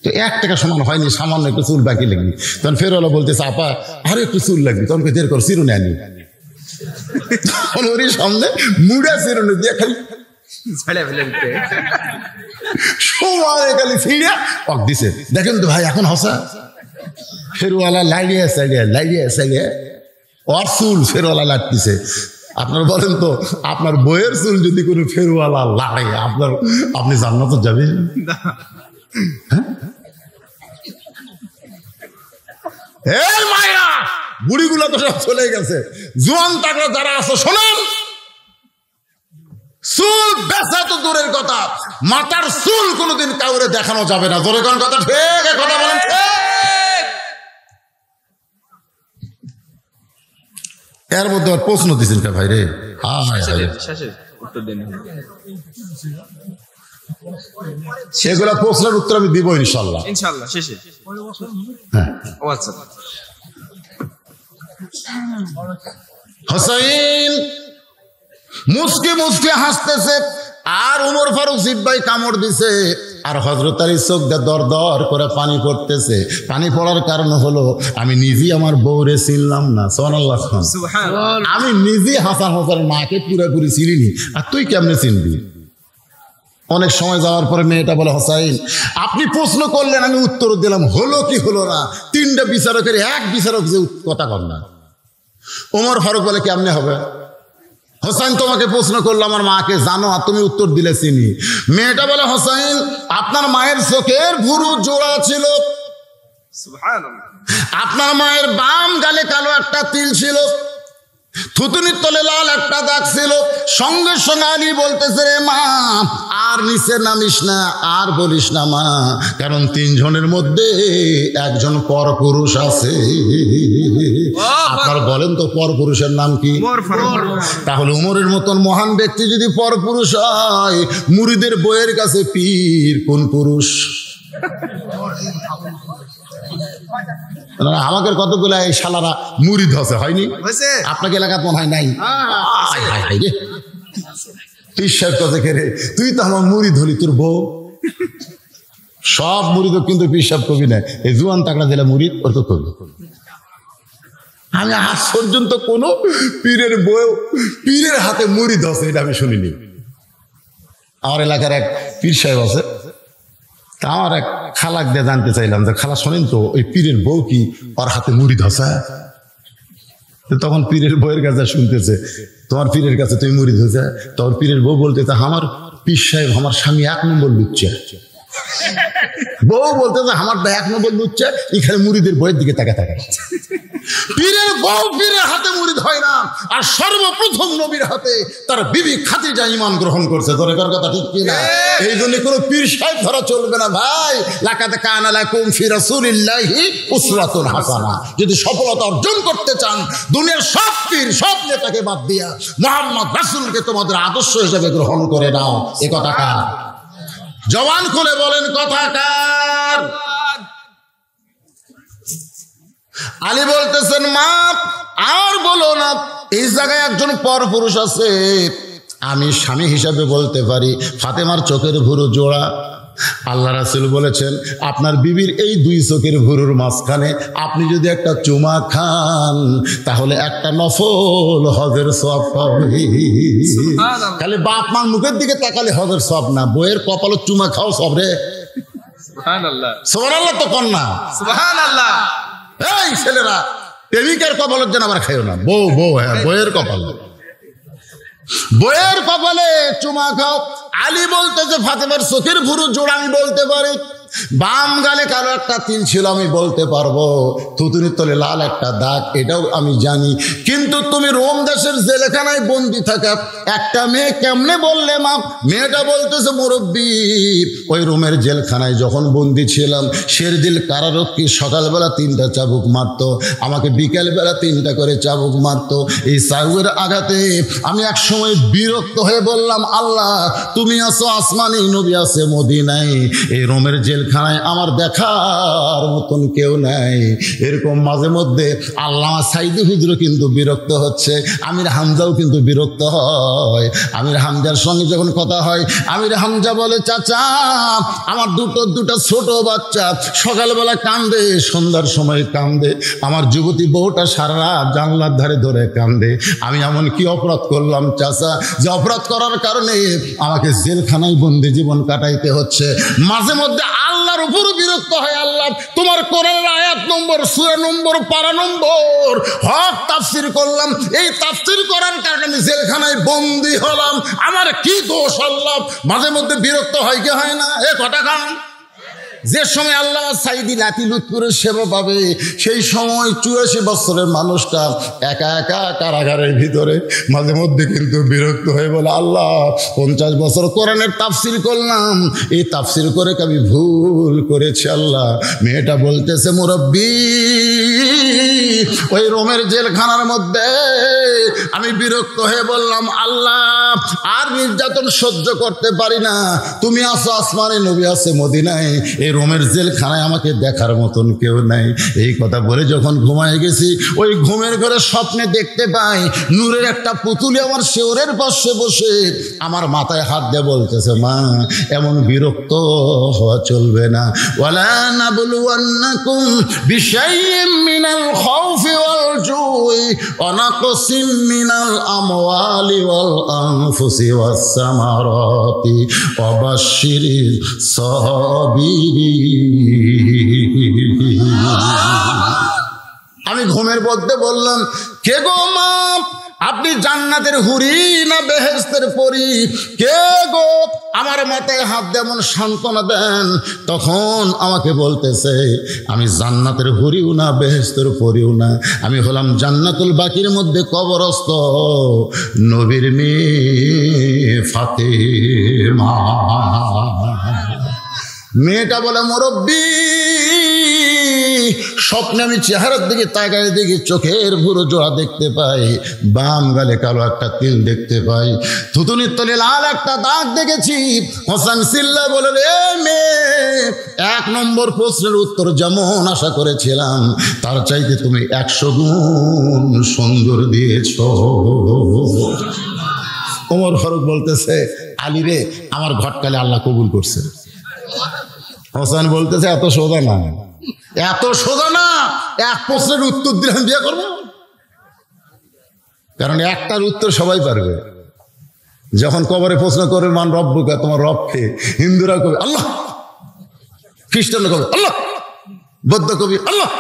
S1: তো 1 টাকা সমান হয়নি, সামান্য একটু চুল বাকি লাগবে। তখন ফেরওয়ালা বলতেছে, আপা আরো একটু চুল লাগবে। তখন দের কর চিরুনি আনি, ওরই সামনে মুড়া চিরুনি দিয়ে খালি সময় খালি ছিঁড়ে পক দিছে। দেখেন তো ভাই এখন হসা ফেরওয়ালা লাইড়িয়ে সাইড়িয়ে লাইড়িয়ে সাইড়িয়ে ওর চুল ফেরওয়ালা লাটতিছে। আপনারা বলেন তো, আপনার বইয়ের চুল যদি কোনো ফেরওয়ালা লাড়ে আপনি জান্নাতে যাবেন? এই মায়া বুড়িগুলো তো সব চলে গেছে, জোয়ান তাকড়া যারা আছে শোনেন, চুল বেচা তো দূরের কথা, মাথার চুল কোনোদিন কাউরে দেখানো যাবে না। জোরে কোন কথা ঠিক? কথা বলেন ঠিক? এর মধ্যে প্রশ্ন দিচ্ছেন কে ভাই রে? সেগুলা প্রশ্নের উত্তর আমি দিব ইনশাল্লাহ।
S3: ইনশাআল্লাহ শেষে।
S1: হ্যাঁ,
S3: ও আচ্ছা।
S1: হোসেন মুসকি মুসকি হাসতেছে, আর উমর ফারুক জিব্বাই কামড় দিছে, আর হযরত আলী চোখ দিয়ে দর দর করে পানি পড়তেছে। পানি পড়ার কারণ হলো আমি নিজেই আমার বউরে চিনলাম না। সুবহানাল্লাহ। আমি নিজেই হাসান হোসেনের মাকে পুরোপুরি চিনিনি, আর তুই কেমনে চিনবি? অনেক সময় যাওয়ার পরে মেয়েটা বলে, হোসাইন আপনি প্রশ্ন করলেন, আমি উত্তর দিলাম, হলো কি হলো না? 3টা বিচারকের এক বিচারক যে কথা কর না। ওমর ফারুক বলে, কেমনে হবে? হোসাইন তোমাকে প্রশ্ন করলো আমার মাকে জানো, আর তুমি উত্তর দিলে চিনি। মেয়েটা বলে, হোসাইন আপনার মায়ের চোখের ভুরু জোড়া ছিল, আপনার মায়ের বাম গালে কালো একটা তিল ছিল, থুতুনির তলে লাল একটা দাগ ছিল। সঙ্গে সঙ্গে আলী বলতেছে, রে মা আর নিচে নামিস না, আর বলিস না মা, কারণ তিনজনের মধ্যে একজন পরপুরুষ আছে। আপনার বলেন তো পরপুরুষের নাম কি? তাহলে উমরের মতন মহান ব্যক্তি যদি পরপুরুষ হয়, মুরিদের বইয়ের কাছে পীর কোন পুরুষ? আমাকে কতগুলা এই শালারা মুরিদ হচ্ছে, হয়নি? আপনাকে এলাকার মনে হয় নাই? পীর সাহেব কথা রে, তুই তো আমার মুরিদ হলি, তোর বউ সব মুরিদ কিন্তু পীর সাহেব কবি নাই। এই জুয়ান তাকড়া দিলে মুরিদ, ওর তো কবি। আমি আজ পর্যন্ত কোনো পীরের বউ পীরের হাতে মুরিদ হচ্ছে এটা আমি শুনিনি। আমার এলাকার এক পীর সাহেব আছে, তা আমার এক খালাক দিয়ে জানতে চাইলাম যে খালা শোনেন তো ওই পীরের বউ কি ওর হাতে মুড়ি ধসা? তখন পীরের বউয়ের কাছে শুনতেছে, তোমার পীরের কাছে তুমি মুড়ি ধসা? তখন পীরের বউ বলতেছে, আমার পীর সাহেব আমার স্বামী 1 নম্বর লুচ্চা। বউ বলতেছে, আমার 1 নম্বর লুচ্চা, এখানে মুড়িদের বইয়ের দিকে তাকা তাকা। পীরের বউ পীরের হাতে মুরিদ হয় না, আর সর্বপ্রথম নবীর হাতে তার বিবি খাদিজা ঈমান গ্রহণ করছে। দরকার কথা ঠিক কিনা? এই জন্য কোনো পীর সাহেব ধরা চলবে না ভাই। লাকাদ কানা লাকুম ফি রাসূলিল্লাহি উসওয়াতুন হাসানা। যদি সফলতা অর্জন করতে চান, দুনিয়ার সব পীর সব নেতাকে বাদ দিয়া মুহাম্মদ রাসূলকে তোমাদের আদর্শ হিসেবে গ্রহণ করে নাও। এ কথা কার? জবান খুলে বলেন, কথা কার? আলী বলতেছেন, মা আর বলো না, এই জায়গায় একজন পরপুরুষ আছে। আমি স্বামী হিসাবে বলতে পারি, ফাতেমার চোখের ভুরু জোড়া। আল্লাহ রাসূল বলেছেন, আপনার বিবির এই 2 চোখের ভুরুর মাঝখানে আপনি যদি একটা চুমা খান, তাহলে একটা নফল হজের সওয়াব পাবে। খালি বাপ মার মুখের দিকে তাকালে হজের সওয়াব না, বইয়ের কপালে চুমা খাও সব রে। সুবহানাল্লাহ, সুবহানাল্লাহ তো কর না, সুবহানাল্লাহ। এই ছেলেরা প্রেমিকার কপালের জন্য আবার খাইও না, বউ বউ, হ্যাঁ বইয়ের কপালে, বইয়ের কপালে চুমা খাও। আলী বলতেছে, ফাতেমার চোখের ভুরু জোড়া আমি বলতে পারি, বাম গালে কারো একটা তিল ছিল আমি বলতে পারবো, থুতুনির তলে লাল একটা দাগ এটাও আমি জানি। কিন্তু তুমি রোম দেশের জেলখানায় বন্দি থাকা একটা মেয়ে কেমনে বললে মা? মেয়েটা বলতেছে, মুরব্বী ওই রোমের জেলখানায় যখন বন্দি ছিলাম, শেরদিল কারারক্ষী সকালবেলা 3টা চাবুক মারতো, আমাকে বিকেলবেলা 3টা করে চাবুক মারতো। এই চাবুকের আঘাতে আমি এক সময় বিরক্ত হয়ে বললাম, আল্লাহ তুমি আছো আসমানে, নবী আছে মদিনায়, এই রোমের জেলখানায় আমার দেখার মতন কেউ নাই। এরকম মাঝে মধ্যে আল্লামা সাইদি হুজুর কিন্তু বিরক্ত হচ্ছে, আমির হামজাও কিন্তু বিরক্ত হয়। আমির হামজার সঙ্গে যখন কথা হয়, আমির হামজা বলে, চাচা আমার দুটো ছোট বাচ্চা সকালবেলা কান্দে, সন্ধ্যার সময় কান্দে, আমার যুবতী বউটা সারা রাত জানলার ধারে ধরে কান্দে। আমি এমন কি অপরাধ করলাম চাচা, যে অপরাধ করার কারণে আমাকে জেলখানায় বন্দি জীবন কাটাইতে হচ্ছে? মাঝে মধ্যে আল্লাহর উপর বিরক্ত হয়, আল্লাহ তোমার কোরআনের আয়াত নম্বর, সূরা নম্বর, পারা নম্বর হক তাফসীর করলাম, এই তাফসীর করার কারণে আমি জেলখানায় বন্দি হলাম, আমার কি দোষ আল্লাহ? মাঝে মধ্যে বিরক্ত হয় কি হয় না? এ কটা খান। যে সময় আল্লাহ সাইদি লাতি লুৎপুরের সেবা পাবে, সেই সময় 84 বছরের মানুষটা একা একা কারাগারের ভিতরে মাঝে মধ্যে কিন্তু বিরক্ত হয়ে বলে, আল্লাহ 50 বছর কোরআনের তাফসীর করলাম, এই তাফসীর করে আমি ভুল করেছি আল্লাহ। মেয়েটা বলতেছে, মুরব্বী ওই রোমের জেলখানার মধ্যে আমি বিরক্ত হয়ে বললাম, আল্লাহ আর নির্যাতন সহ্য করতে পারি না, তুমি আসো আসমানে, নবী আছে মদিনায়, এই রোমের জেলখানায় আমাকে দেখার মতন কেউ নাই। এই কথা বলে যখন ঘুমায় গেছি, ওই ঘুমের ঘরে স্বপ্নে দেখতে পাই নূরের একটা পুতুলি আমার শেওরের পাশে বসে আমার মাথায় হাত দিয়ে বলতেছে, মা এমন বিরক্ত হওয়া চলবে না। ওয়ালা নাবলুওয়ান্নাকুম বিশাইইম মিনাল খাউফি ওয়াল জুই ওয়া নাকসিম মিনাল আমওয়ালি ওয়াল আনফুসি ওয়াস সামারাতি ওয়া বাশশিরিস সাবিরিন। আমি ঘুমের মধ্যে বললাম, কে গো মা? আপনি জান্নাতের হুরি না বেহেশতের পরী? কে গো আমার মাথায় হাত দিয়ে এমন সান্ত্বনা দেন। তখন আমাকে বলতেছে আমি জান্নাতের হুরিও না বেহেশতের পরীও না, আমি হলাম জান্নাতুল বাকির মধ্যে কবরস্থ নবীর মেয়ে ফাতেমা। মেয়েটা বলে মুরব্বি, স্বপ্নে আমি চেহারার দিকে তাকায় দেখি চোখের বুড়ো জোড়া দেখতে পাই, বাম গালে কালো একটা তিল দেখতে পাই, থুতুনির তলে লাল একটা দাগ দেখেছি। হোসেন সিল্লা বলে রে মেয়ে, 1 নম্বর প্রশ্নের উত্তর যেমন আশা করেছিলাম তার চাইতে তুমি 100 গুণ সুন্দর দিয়েছ। ওমর ফারুক বলতেছে আলী রে, আমার ঘটকালে আল্লাহ কবুল করছে। হোসেন বলতেছে এত সোজা না, এত সোজা না, 1 প্রশ্নের উত্তর দিলাম বিয়ে করবো। কারণ একটার উত্তর সবাই পারবে। যখন কবরে প্রশ্ন করবে মান রব্বুকা, তোমার রবকে, হিন্দুরা কবে আল্লাহ, খ্রিস্টানরা কবে আল্লাহ, বৌদ্ধ কবি আল্লাহ।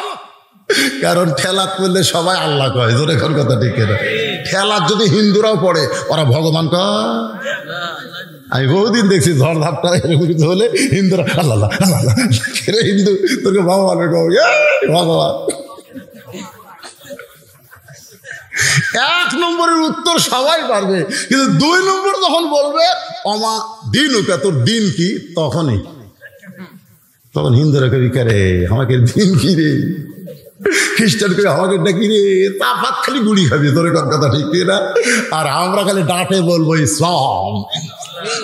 S1: কারণ ঠেলাত পড়লে সবাই আল্লাহ কয়, জোরে কোন কথা ঠিক না? ঠেলাত যদি হিন্দুরাও পড়ে ওরা ভগবান কয়। আমি বহুদিন দেখছি ঝড় ধাপটা এরকম কিছু হলে হিন্দুরা আল্লাহ আল্লাহ আল্লাহ, হিন্দু তোকে ভগবান ভগবান। 1 নম্বরের উত্তর সবাই পারবে, কিন্তু 2 নম্বর যখন বলবে অমা দিন উকা, তোর দিন কি, তখন হিন্দুরা কবি করে আমাকে দিন কি রে, খ্রিস্টান করে আমাকে ডাকি রে, তা ভাত খালি গুড়ি খাবি, তোর কথা ঠিক না? আর আমরা খালি ডাঁটে বলবো ইসলাম।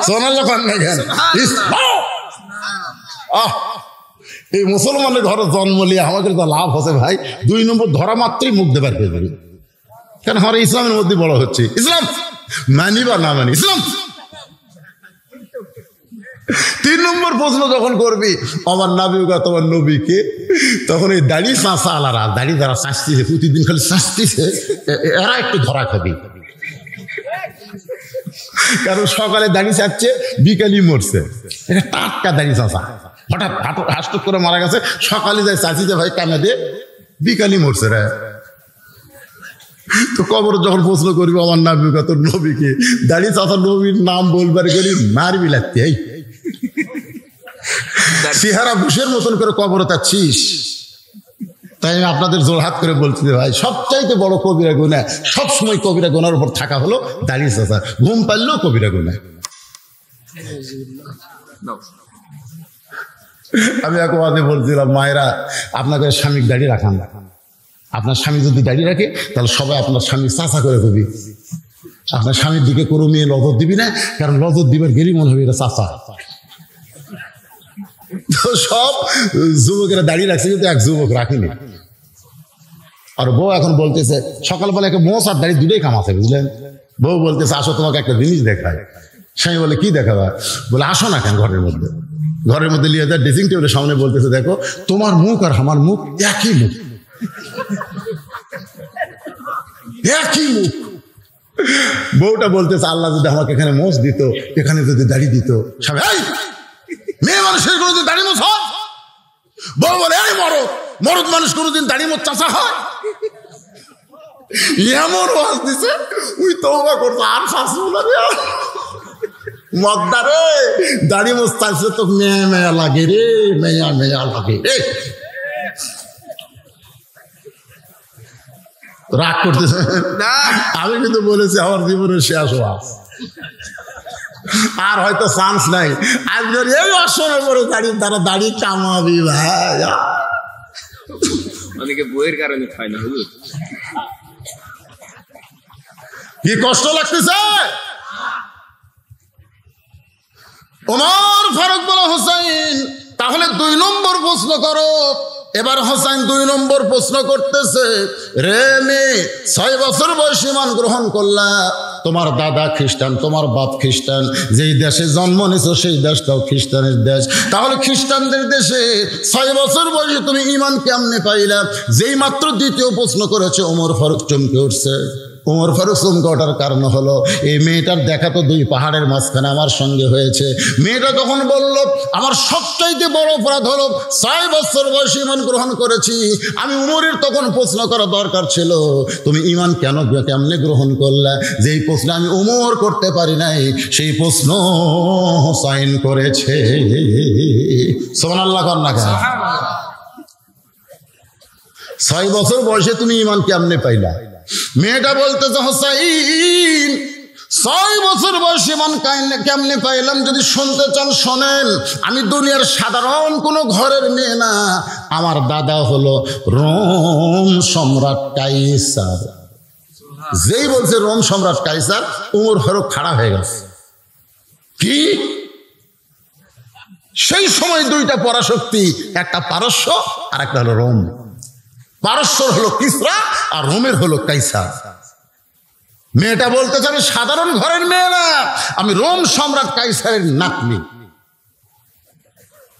S1: সোনাল যখন না কেন ইসলাম, এই মুসলমানের ঘরে জন্ম নিয়ে আমাকে তো লাভ হচ্ছে ভাই। 2 নম্বর ধরা মাত্রই মুখ দেবার পেয়ে পারি, কেন আমরা ইসলামের মধ্যে বড় হচ্ছে। ইসলাম মানি বা না মানি ইসলাম। 3 নম্বর প্রশ্ন যখন করবি আমার নাবিকা তোমার নবীকে, তখন এই দাড়ি চাঁচা আলারা, দাড়ি যারা চাঁচতেছে প্রতিদিন খালি চাঁচতেছে, এরা একটু ধরা খাবি। কারণ সকালে দাড়ি চাচ্ছে, বিকালই মরছে, এটা টাটকা দাড়ি চাঁচা, হঠাৎ হাস্টক করে মারা গেছে, সকালে যায় চাচিতে ভাই কামে দিয়ে, বিকালই মরছে রে। তো কবর যখন প্রশ্ন করবি আমার নাবিকা তোর নবীকে, দাড়ি চাচা নবীর নাম বলবার করি মারবি লাগতে, এই চেহারা বুশের মতন করে কবর চাচ্ছিস। তাই আমি আপনাদের জোরহাত করে বলছি ভাই, সবচাইতে বড় কবিরা গুনাহ, সবসময় কবিরা গুনার উপর থাকা হলো দাড়ি চাচা। ঘুম পারলেও কবিরা গুনাহ। আমি এক ওয়াজে বলছিলাম, মায়েরা আপনাদের স্বামীর দাড়ি রাখান, আপনার স্বামী যদি দাড়ি রাখে তাহলে সবাই আপনার স্বামী চাচা করে কবি। আপনার স্বামীর দিকে কোনো মেয়ে নজর দিবি না, কারণ নজর দিবার গেলেই মনে হবে এটা চাচা। তো সব যুবকেরা দাঁড়িয়ে রাখছে, কিন্তু এক যুবক রাখেনি। আর বউ এখন বলতেছে, সকালবেলা একটা মোষ আর দাড়ি দুটোই কামাচ্ছে, বুঝলেন? বউ বলতেছে আসো তোমাকে একটা জিনিস দেখায়। স্বামী বলে কি দেখাবা? বলে আসো না কেন ঘরের মধ্যে। ঘরের মধ্যে নিয়ে যায়, ড্রেসিং টেবিলের সামনে বলতেছে দেখো তোমার মুখ আর আমার মুখ একই মুখ, একই মুখ। বউটা বলতেছে আল্লাহ যদি আমাকে এখানে মোষ দিত, এখানে যদি দাড়ি দিত। স্বামী মেয়ে মানুষের কোনোদিন দাড়ি মোছ হয়? বউ বলে এই মরদ মানুষ কোনোদিন দাড়ি মোছ চাষা হয়? এমন ওয়াজ দিছে, ওই তওবা করছে আর শাশুড়ি লাগে মদ্দা রে, দাড়ি মোছ চাইছে তো মেয়া মেয়া লাগে রে, মেয়া মেয়া লাগে রে। রাগ করতেছে না, আমি কিন্তু বলেছি আমার জীবনের শেষ ওয়াজ, আর হয়তো চান্স নাই। আজকের এই অসময় করে দাঁড়িয়ে তারা দাঁড়িয়ে কামাবি ভাই।
S3: অনেকে বইয়ের কারণে খায় না, হুজুর
S1: কি কষ্ট লাগতেছে। ওমর ফারুক বলে হোসেন তাহলে 2 নম্বর প্রশ্ন করো। এবার হোসেন 2 নম্বর প্রশ্ন করতেছে, রে মেয়ে 6 বছর বয়সে ঈমান গ্রহণ করলা, তোমার দাদা খ্রিস্টান, তোমার বাপ খ্রিস্টান, যেই দেশে জন্ম নিয়েছো সেই দেশটাও খ্রিস্টানের দেশ, তাহলে খ্রিস্টানদের দেশে 6 বছর বয়সে তুমি ঈমান কেমনে পাইলা? যেই মাত্র দ্বিতীয় প্রশ্ন করেছে ওমর ফারুক চমকে উঠছে। ওমর ফারুক চমকে ওঠার কারণ হলো এই মেয়েটার দেখা তো দুই পাহাড়ের মাঝখানে আমার সঙ্গে হয়েছে। মেয়েটা তখন বলল, আমার সবচাইতে বড় অপরাধ হলো 6 বছর বয়সে ঈমান গ্রহণ করেছি। আমি উমরের তখন প্রশ্ন করা দরকার ছিল, তুমি ঈমান কেমনে গ্রহণ করলে? যেই প্রশ্ন আমি উমর করতে পারি নাই সেই প্রশ্ন হুসাইন করেছে। সুবহানাল্লাহ কর না কেন? 6 বছর বয়সে তুমি ঈমান কেমনে পাইলা? মেয়েটা বলতেছে, হুসাইন 6 বছর বয়সে ঈমান কেমনে পাইলাম যদি শুনতে চান শোনেন। আমি দুনিয়ার সাধারণ কোনো ঘরের মেয়ে না, আমার দাদা হলো রোম সম্রাট কাইসার। যেই বলছে রোম সম্রাট কাইসার, উমর ফারুক খাড়া হয়ে গেছে। কি সেই সময় দুইটা পরাশক্তি, একটা পারস্য আর একটা হলো রোম। পারস্যর হলো কিসরা আর রোমের হলো কাইসার। মেয়েটা বলতেছে, আমি সাধারণ ঘরের মেয়ে না, আমি রোম সম্রাট কাইসারের নাতনি।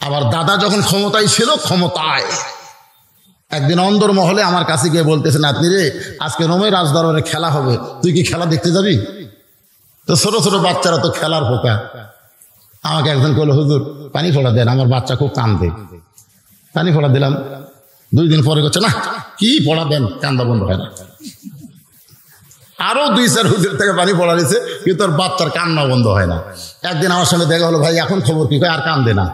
S1: আমার দাদা যখন ক্ষমতায় ছিল, ক্ষমতায় একদিন অন্দর মহলে আমার কাছে গিয়ে বলতেছে, নাতনি রে, আজকে রোমের রাজদরবারে খেলা হবে, তুই কি খেলা দেখতে যাবি? তো ছোট ছোট বাচ্চারা তো খেলার পোকা। আমাকে একজন বললো, হুজুর পানি ফোড়া দেন, আমার বাচ্চা খুব কান্দে। পানি ফোড়া দিলাম, 2 দিন পরে করছে, না কি পড়া দেন, কান্দা বন্ধ হয় না। আরো 2-4 হুজুর থেকে পানি পড়া দিয়েছে, কিন্তু ওর বাচ্চার কান্না বন্ধ হয় না। একদিন আমার সঙ্গে দেখা হলো, ভাই এখন খবর কি? আর কান্দে না।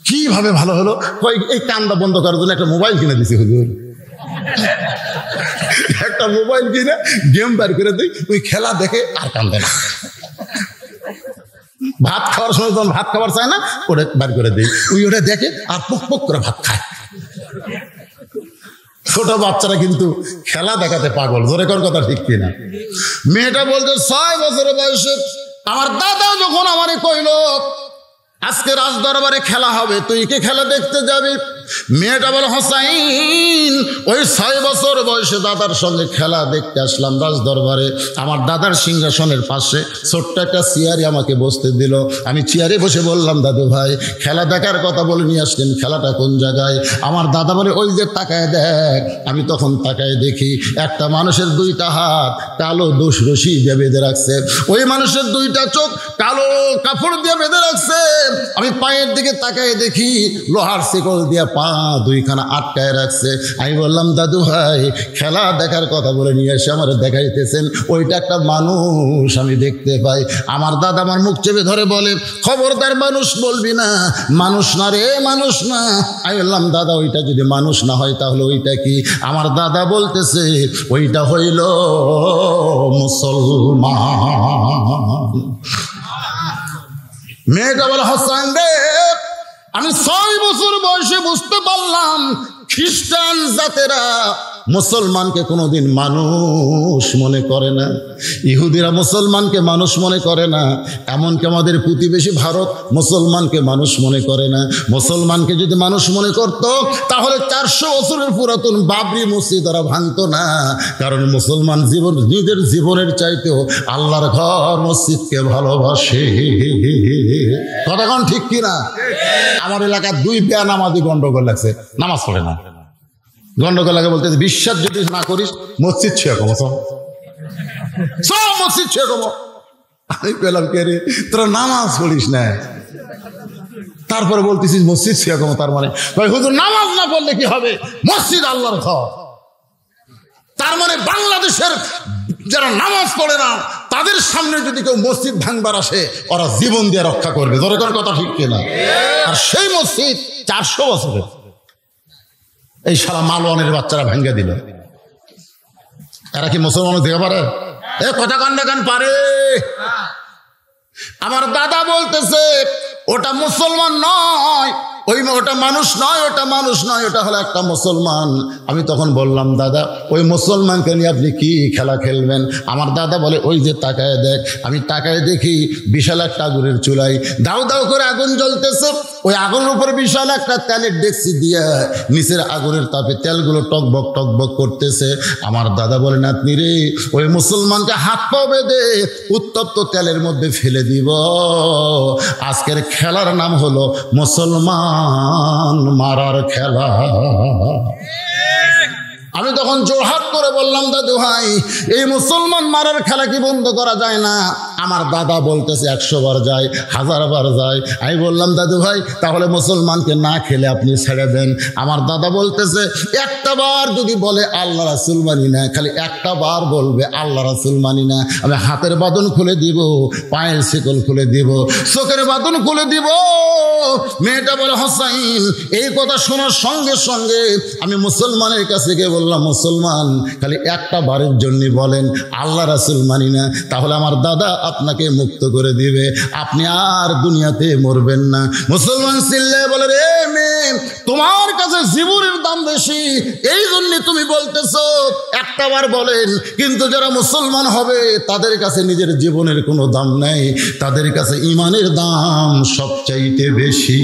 S1: কিভাবে ভালো হলো? এই কান্দা বন্ধ করার জন্য একটা মোবাইল কিনে দিছি হুজুর। একটা মোবাইল কিনে গেম বের করে দিই, ওই খেলা দেখে আর কান্দে না। ভাত খাওয়ার সময় যখন ভাত খাবার চায় না, ওটা বের করে দিই, ওটা দেখে আর পুক পুক করে ভাত খায়। ছোট বাচ্চারা কিন্তু খেলা দেখাতে পাগল। জোরে কর কথা ঠিক কিনা? মেয়েটা বলতে 6 বছর বয়সে আমার দাদা যখন আমারে কইল, আজকে রাজদরবারে খেলা হবে, তুই কি খেলা দেখতে যাবি? মেয়েটা বলে, হুসাইন ওই 6 বছর বয়সে দাদার সঙ্গে খেলা দেখতে আসলাম রাজদরবারে। আমার দাদার সিংহাসনের পাশে ছোট্ট একটা চেয়ারে আমাকে বসতে দিল। আমি চেয়ারে বসে বললাম, দাদু ভাই খেলা দেখার কথা বলে নিয়ে আসলেন, খেলাটা কোন জায়গায়? আমার দাদা বলে, ওই যে তাকায় দেখ। আমি তখন তাকায় দেখি একটা মানুষের 2টা হাত কালো রশি দিয়ে বেঁধে রাখছে, ওই মানুষের 2টা চোখ কালো কাপড় দিয়ে বেঁধে রাখছে। আমি পায়ের দিকে তাকায় দেখি লোহার শিকল দিয়ে পা 2খানা আটকায় রাখছে। আমি বললাম, দাদু ভাই খেলা দেখার কথা বলে নিয়ে এসে আমার দেখাইতেছেন, ওইটা একটা মানুষ আমি দেখতে পাই। আমার দাদা আমার মুখ চেপে ধরে বলে, খবরদার মানুষ বলবি না, মানুষ না রে, মানুষ না। আমি বললাম, দাদা ওইটা যদি মানুষ না হয় তাহলে ওইটা কি? আমার দাদা বলতেছে, ওইটা হইল মুসলমান। মেয়েটা বলে, হাসান রে, আমি 6 বছর বয়সে বুঝতে পারলাম খ্রিস্টান জাতেরা মুসলমানকে কোনোদিন মানুষ মনে করে না, ইহুদিরা মুসলমানকে মানুষ মনে করে না, এমনকি আমাদের প্রতিবেশী ভারত মুসলমানকে মানুষ মনে করে না। মুসলমানকে যদি মানুষ মনে করত তাহলে 400 বছরের পুরাতন বাবরি মসজিদ ওরা ভাঙত না, কারণ মুসলমান নিজের জীবনের চাইতেও আল্লাহর ঘর মসজিদকে ভালোবাসে। কতক্ষণ ঠিক কিনা? আমার এলাকার 2 বেনামাজি গন্ডগোল লাগছে, নামাজ পড়ে না। গন্ডগোল লাগে বলতে, বিশ্বাস যদি না করিস মসজিদ ছুঁয়ে কমো, সব মসজিদ ছুঁয়ে কমো। আমি পেলাম, কে রে তোরা নামাজ পড়িস না, তারপরে বলতেছিস মসজিদ ছুঁয়ে কমো? তার মানে ভাই হুজুর নামাজ না পড়লে কি হবে? মসজিদ আল্লাহর ঘর। তার মানে বাংলাদেশের যারা নামাজ পড়ে না তাদের সামনে যদি কেউ মসজিদ ভাঙবার আসে, ওরা জীবন দিয়ে রক্ষা করবে। দরকার কথা ঠিক কিনা? আর সেই মসজিদ 400 বছরের, এই সারা মালওয়ানের বাচ্চারা ভেঙে দিল। এরা কি মুসলমান দিতে পারে? এ কথা কান পারে? আমার দাদা বলতেছে, ওটা মুসলমান নয়, ওটা মানুষ নয়, ওটা মানুষ নয়, ওটা হলো একটা মুসলমান। আমি তখন বললাম, দাদা ওই মুসলমানকে নিয়ে আপনি কি খেলা খেলবেন? আমার দাদা বলে, ওই যে তাকায় দেখ। আমি তাকায় দেখি বিশাল একটা আগুনের চুলাই দাউ দাউ করে আগুন জ্বলতেছে। ওই আগুনের উপরে বিশাল একটা তেলের ডেকচি দিয়ে নিচের আগুনের তাপে তেলগুলো টকবক টকবক করতেছে। আমার দাদা বলে, নাতনি রে, ওই মুসলমানকে হাত পা বেঁধে উত্তপ্ত তেলের মধ্যে ফেলে দিব। আজকের খেলার নাম হলো মুসলমান মারার খেলা। আমি তখন জোরহাট করে বললাম, দাদু ভাই এই মুসলমান মারার খেলা কি বন্ধ করা যায় না? আমার দাদা বলতেছে 100 বার যায়, 1000 বার যায়। আমি বললাম, দাদু ভাই তাহলে মুসলমানকে না খেলে আপনি ছেড়ে দেন। আমার দাদা বলতেছে, একটা বার যদি বলে আল্লাহ রাসূল মানি না, খালি একটা বার বলবে আল্লাহ রাসূল মানি না, আমি হাতের বাঁধন খুলে দিব, পায়ের শিকল খুলে দিব, চোখের বাঁধন খুলে দিব। মেয়েটা বলে, হোসাইন এই কথা শোনার সঙ্গে সঙ্গে আমি মুসলমানের কাছে গিয়ে বললাম, মুসলমান খালি একটা বারের জন্য বলেন আল্লাহ রাসূল মানি না, তাহলে আমার দাদা আপনাকে মুক্ত করে দিবে, আপনি আর দুনিয়াতে মরবেন না। মুসলমান চিল্লায় বলে, রে মেয়ে, তোমার কাছে জীবনের দাম বেশি, এই জন্য তুমি বলতেছো একটা বার বলেন, কিন্তু যারা মুসলমান হবে তাদের কাছে নিজের জীবনের কোনো দাম নাই, তাদের কাছে ইমানের দাম সবচাইতে বেশি।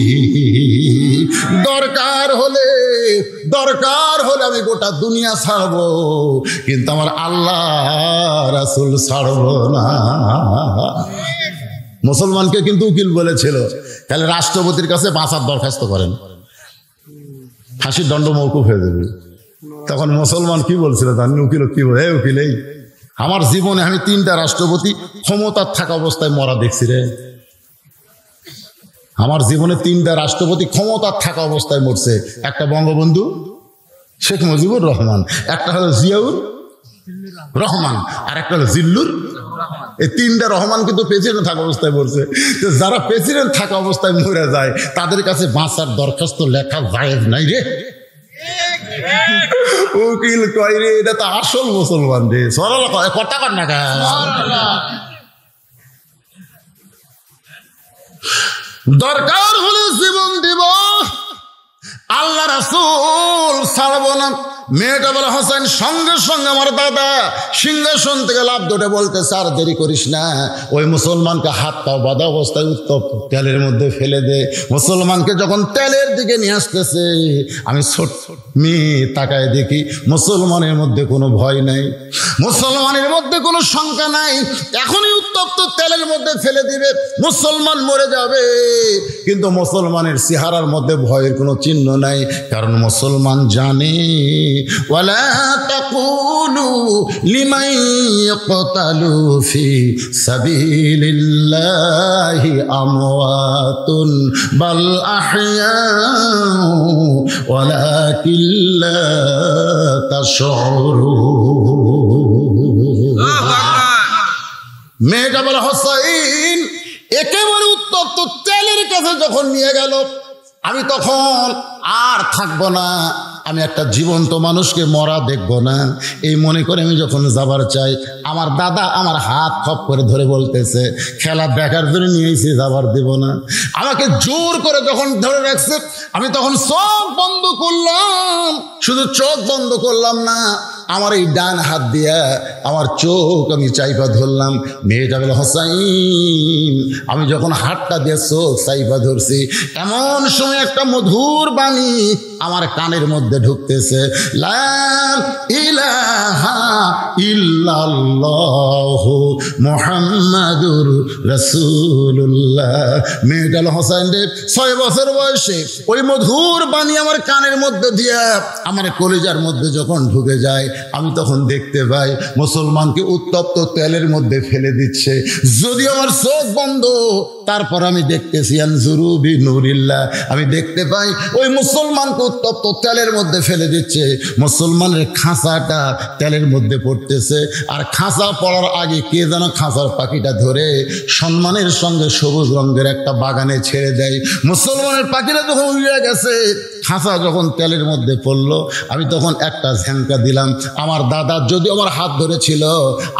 S1: দরকার হলে আমি গোটা দুনিয়া ছাড়বো, কিন্তু আমার আল্লাহ রাসূল ছাড়বো না। মুসলমানকে কিন্তু উকিল বলেছিল, তাহলে রাষ্ট্রপতির কাছে বাঁচার দরখাস্ত করেন, ফাঁসির দণ্ড মওকুফ হয়ে যাবে। তখন মুসলমান কি বলছিল জানেন? উকিল কি বলে, উকিল এই আমার জীবনে আমি 3টা রাষ্ট্রপতি ক্ষমতার থাকা অবস্থায় মরা দেখছি রে। আমার জীবনে 3টা রাষ্ট্রপতি ক্ষমতার থাকা অবস্থায় মরছে। একটা বঙ্গবন্ধু শেখ মুজিবুর রহমান, একটা হলো জিয়াউর রহমান, আর একটা হলো জিল্লুর। এই 3টা রহমান কিন্তু প্রেসিডেন্ট থাকা অবস্থায় মরছে। তো যারা প্রেসিডেন্ট থাকা অবস্থায় মরে যায় তাদের কাছে বাঁচার দরখাস্ত লেখা জায়েজ নাই রে। উকিল কয় রে, এটা তো আসল মুসলমান রে, সরল কথা কর না। দরকার হলে জীবন দিব, আল্লাহ রাসূল ছাড়বো না। মেয়েটা বলে, হোসেন সঙ্গে সঙ্গে আমার দাদা সিংহাসন থেকে লাফ ধরে বলতেছে, আর দেরি করিস না, ওই মুসলমানকে হাত পা বাঁধা অবস্থায় উত্তপ্ত তেলের মধ্যে ফেলে দে। মুসলমানকে যখন তেলের দিকে নিয়ে আসতেছে, আমি ছোট মেয়ে তাকায় দেখি মুসলমানের মধ্যে কোনো ভয় নাই, মুসলমানের মধ্যে কোনো শঙ্কা নাই, এখনই উত্তপ্ত তেলের মধ্যে ফেলে দিবে, মুসলমান মরে যাবে। কিন্তু মুসলমানের চেহারার মধ্যে ভয়ের কোনো চিহ্ন নাই, কারণ মুসলমান জানে ওয়ালা তাকুলু লিমান ইয়াকতালু ফি সাবিলিল্লাহি আমওয়াতুন বাল আহইয়াউ ওয়ালাকিন লা তাশউরুন। মেয়েটা বলে, হোসাইন একেবারে উত্তপ্ত তেলের কাছে যখন নিয়ে গেল, আমি তখন আর থাকবো না, আমি একটা জীবন্ত মানুষকে মরা দেখবো না, এই মনে করে আমি যখন যাবার চাই, আমার দাদা আমার হাত খপ করে ধরে বলতেছে, খেলা দেখার জন্য নিয়েছি, যাবার দেব না। আমাকে জোর করে যখন ধরে রাখছে, আমি তখন চোখ বন্ধ করলাম। শুধু চোখ বন্ধ করলাম না, আমার এই ডান হাত দিয়া আমার চোখ আমি চাইপা ধরলাম। মেয়েটা বলে, হোসাইন আমি যখন হাতটা দিয়ে চোখ চাইপা ধরছি, এমন সময় একটা মধুর বাণী আমার কানের মধ্যে ঢুকতেছে, লা ইলাহা ইল্লাল্লাহু মুহাম্মাদুর রাসূলুল্লাহ। মেয়েটা হোসাইন রে 6 বছর বয়সে ওই মধুর বাণী আমার কানের মধ্যে দিয়া আমার কলিজার মধ্যে যখন ঢুকে যায়, আমি তখন দেখতে পাই মুসলমানকে উত্তপ্ত তেলের মধ্যে ফেলে দিচ্ছে। যদি আমার চোখ বন্ধ, তারপর আমি দেখতেছি আনজুরু বিনুরিল্লাহ, আমি দেখতে পাই ওই মুসলমানকে উত্তপ্ত তেলের মধ্যে ফেলে দিচ্ছে। মুসলমানের খাঁচাটা তেলের মধ্যে পড়তেছে, আর খাঁচা পড়ার আগে কে যেন খাঁচার পাখিটা ধরে সম্মানের সঙ্গে সবুজ রঙের একটা বাগানে ছেড়ে দেয়। মুসলমানের পাখিটা যখন উড়ে গেছে, খাঁচা যখন তেলের মধ্যে পড়লো, আমি তখন একটা ঝ্যাঙ্কা দিলাম। আমার দাদা যদি আমার হাত ধরেছিল,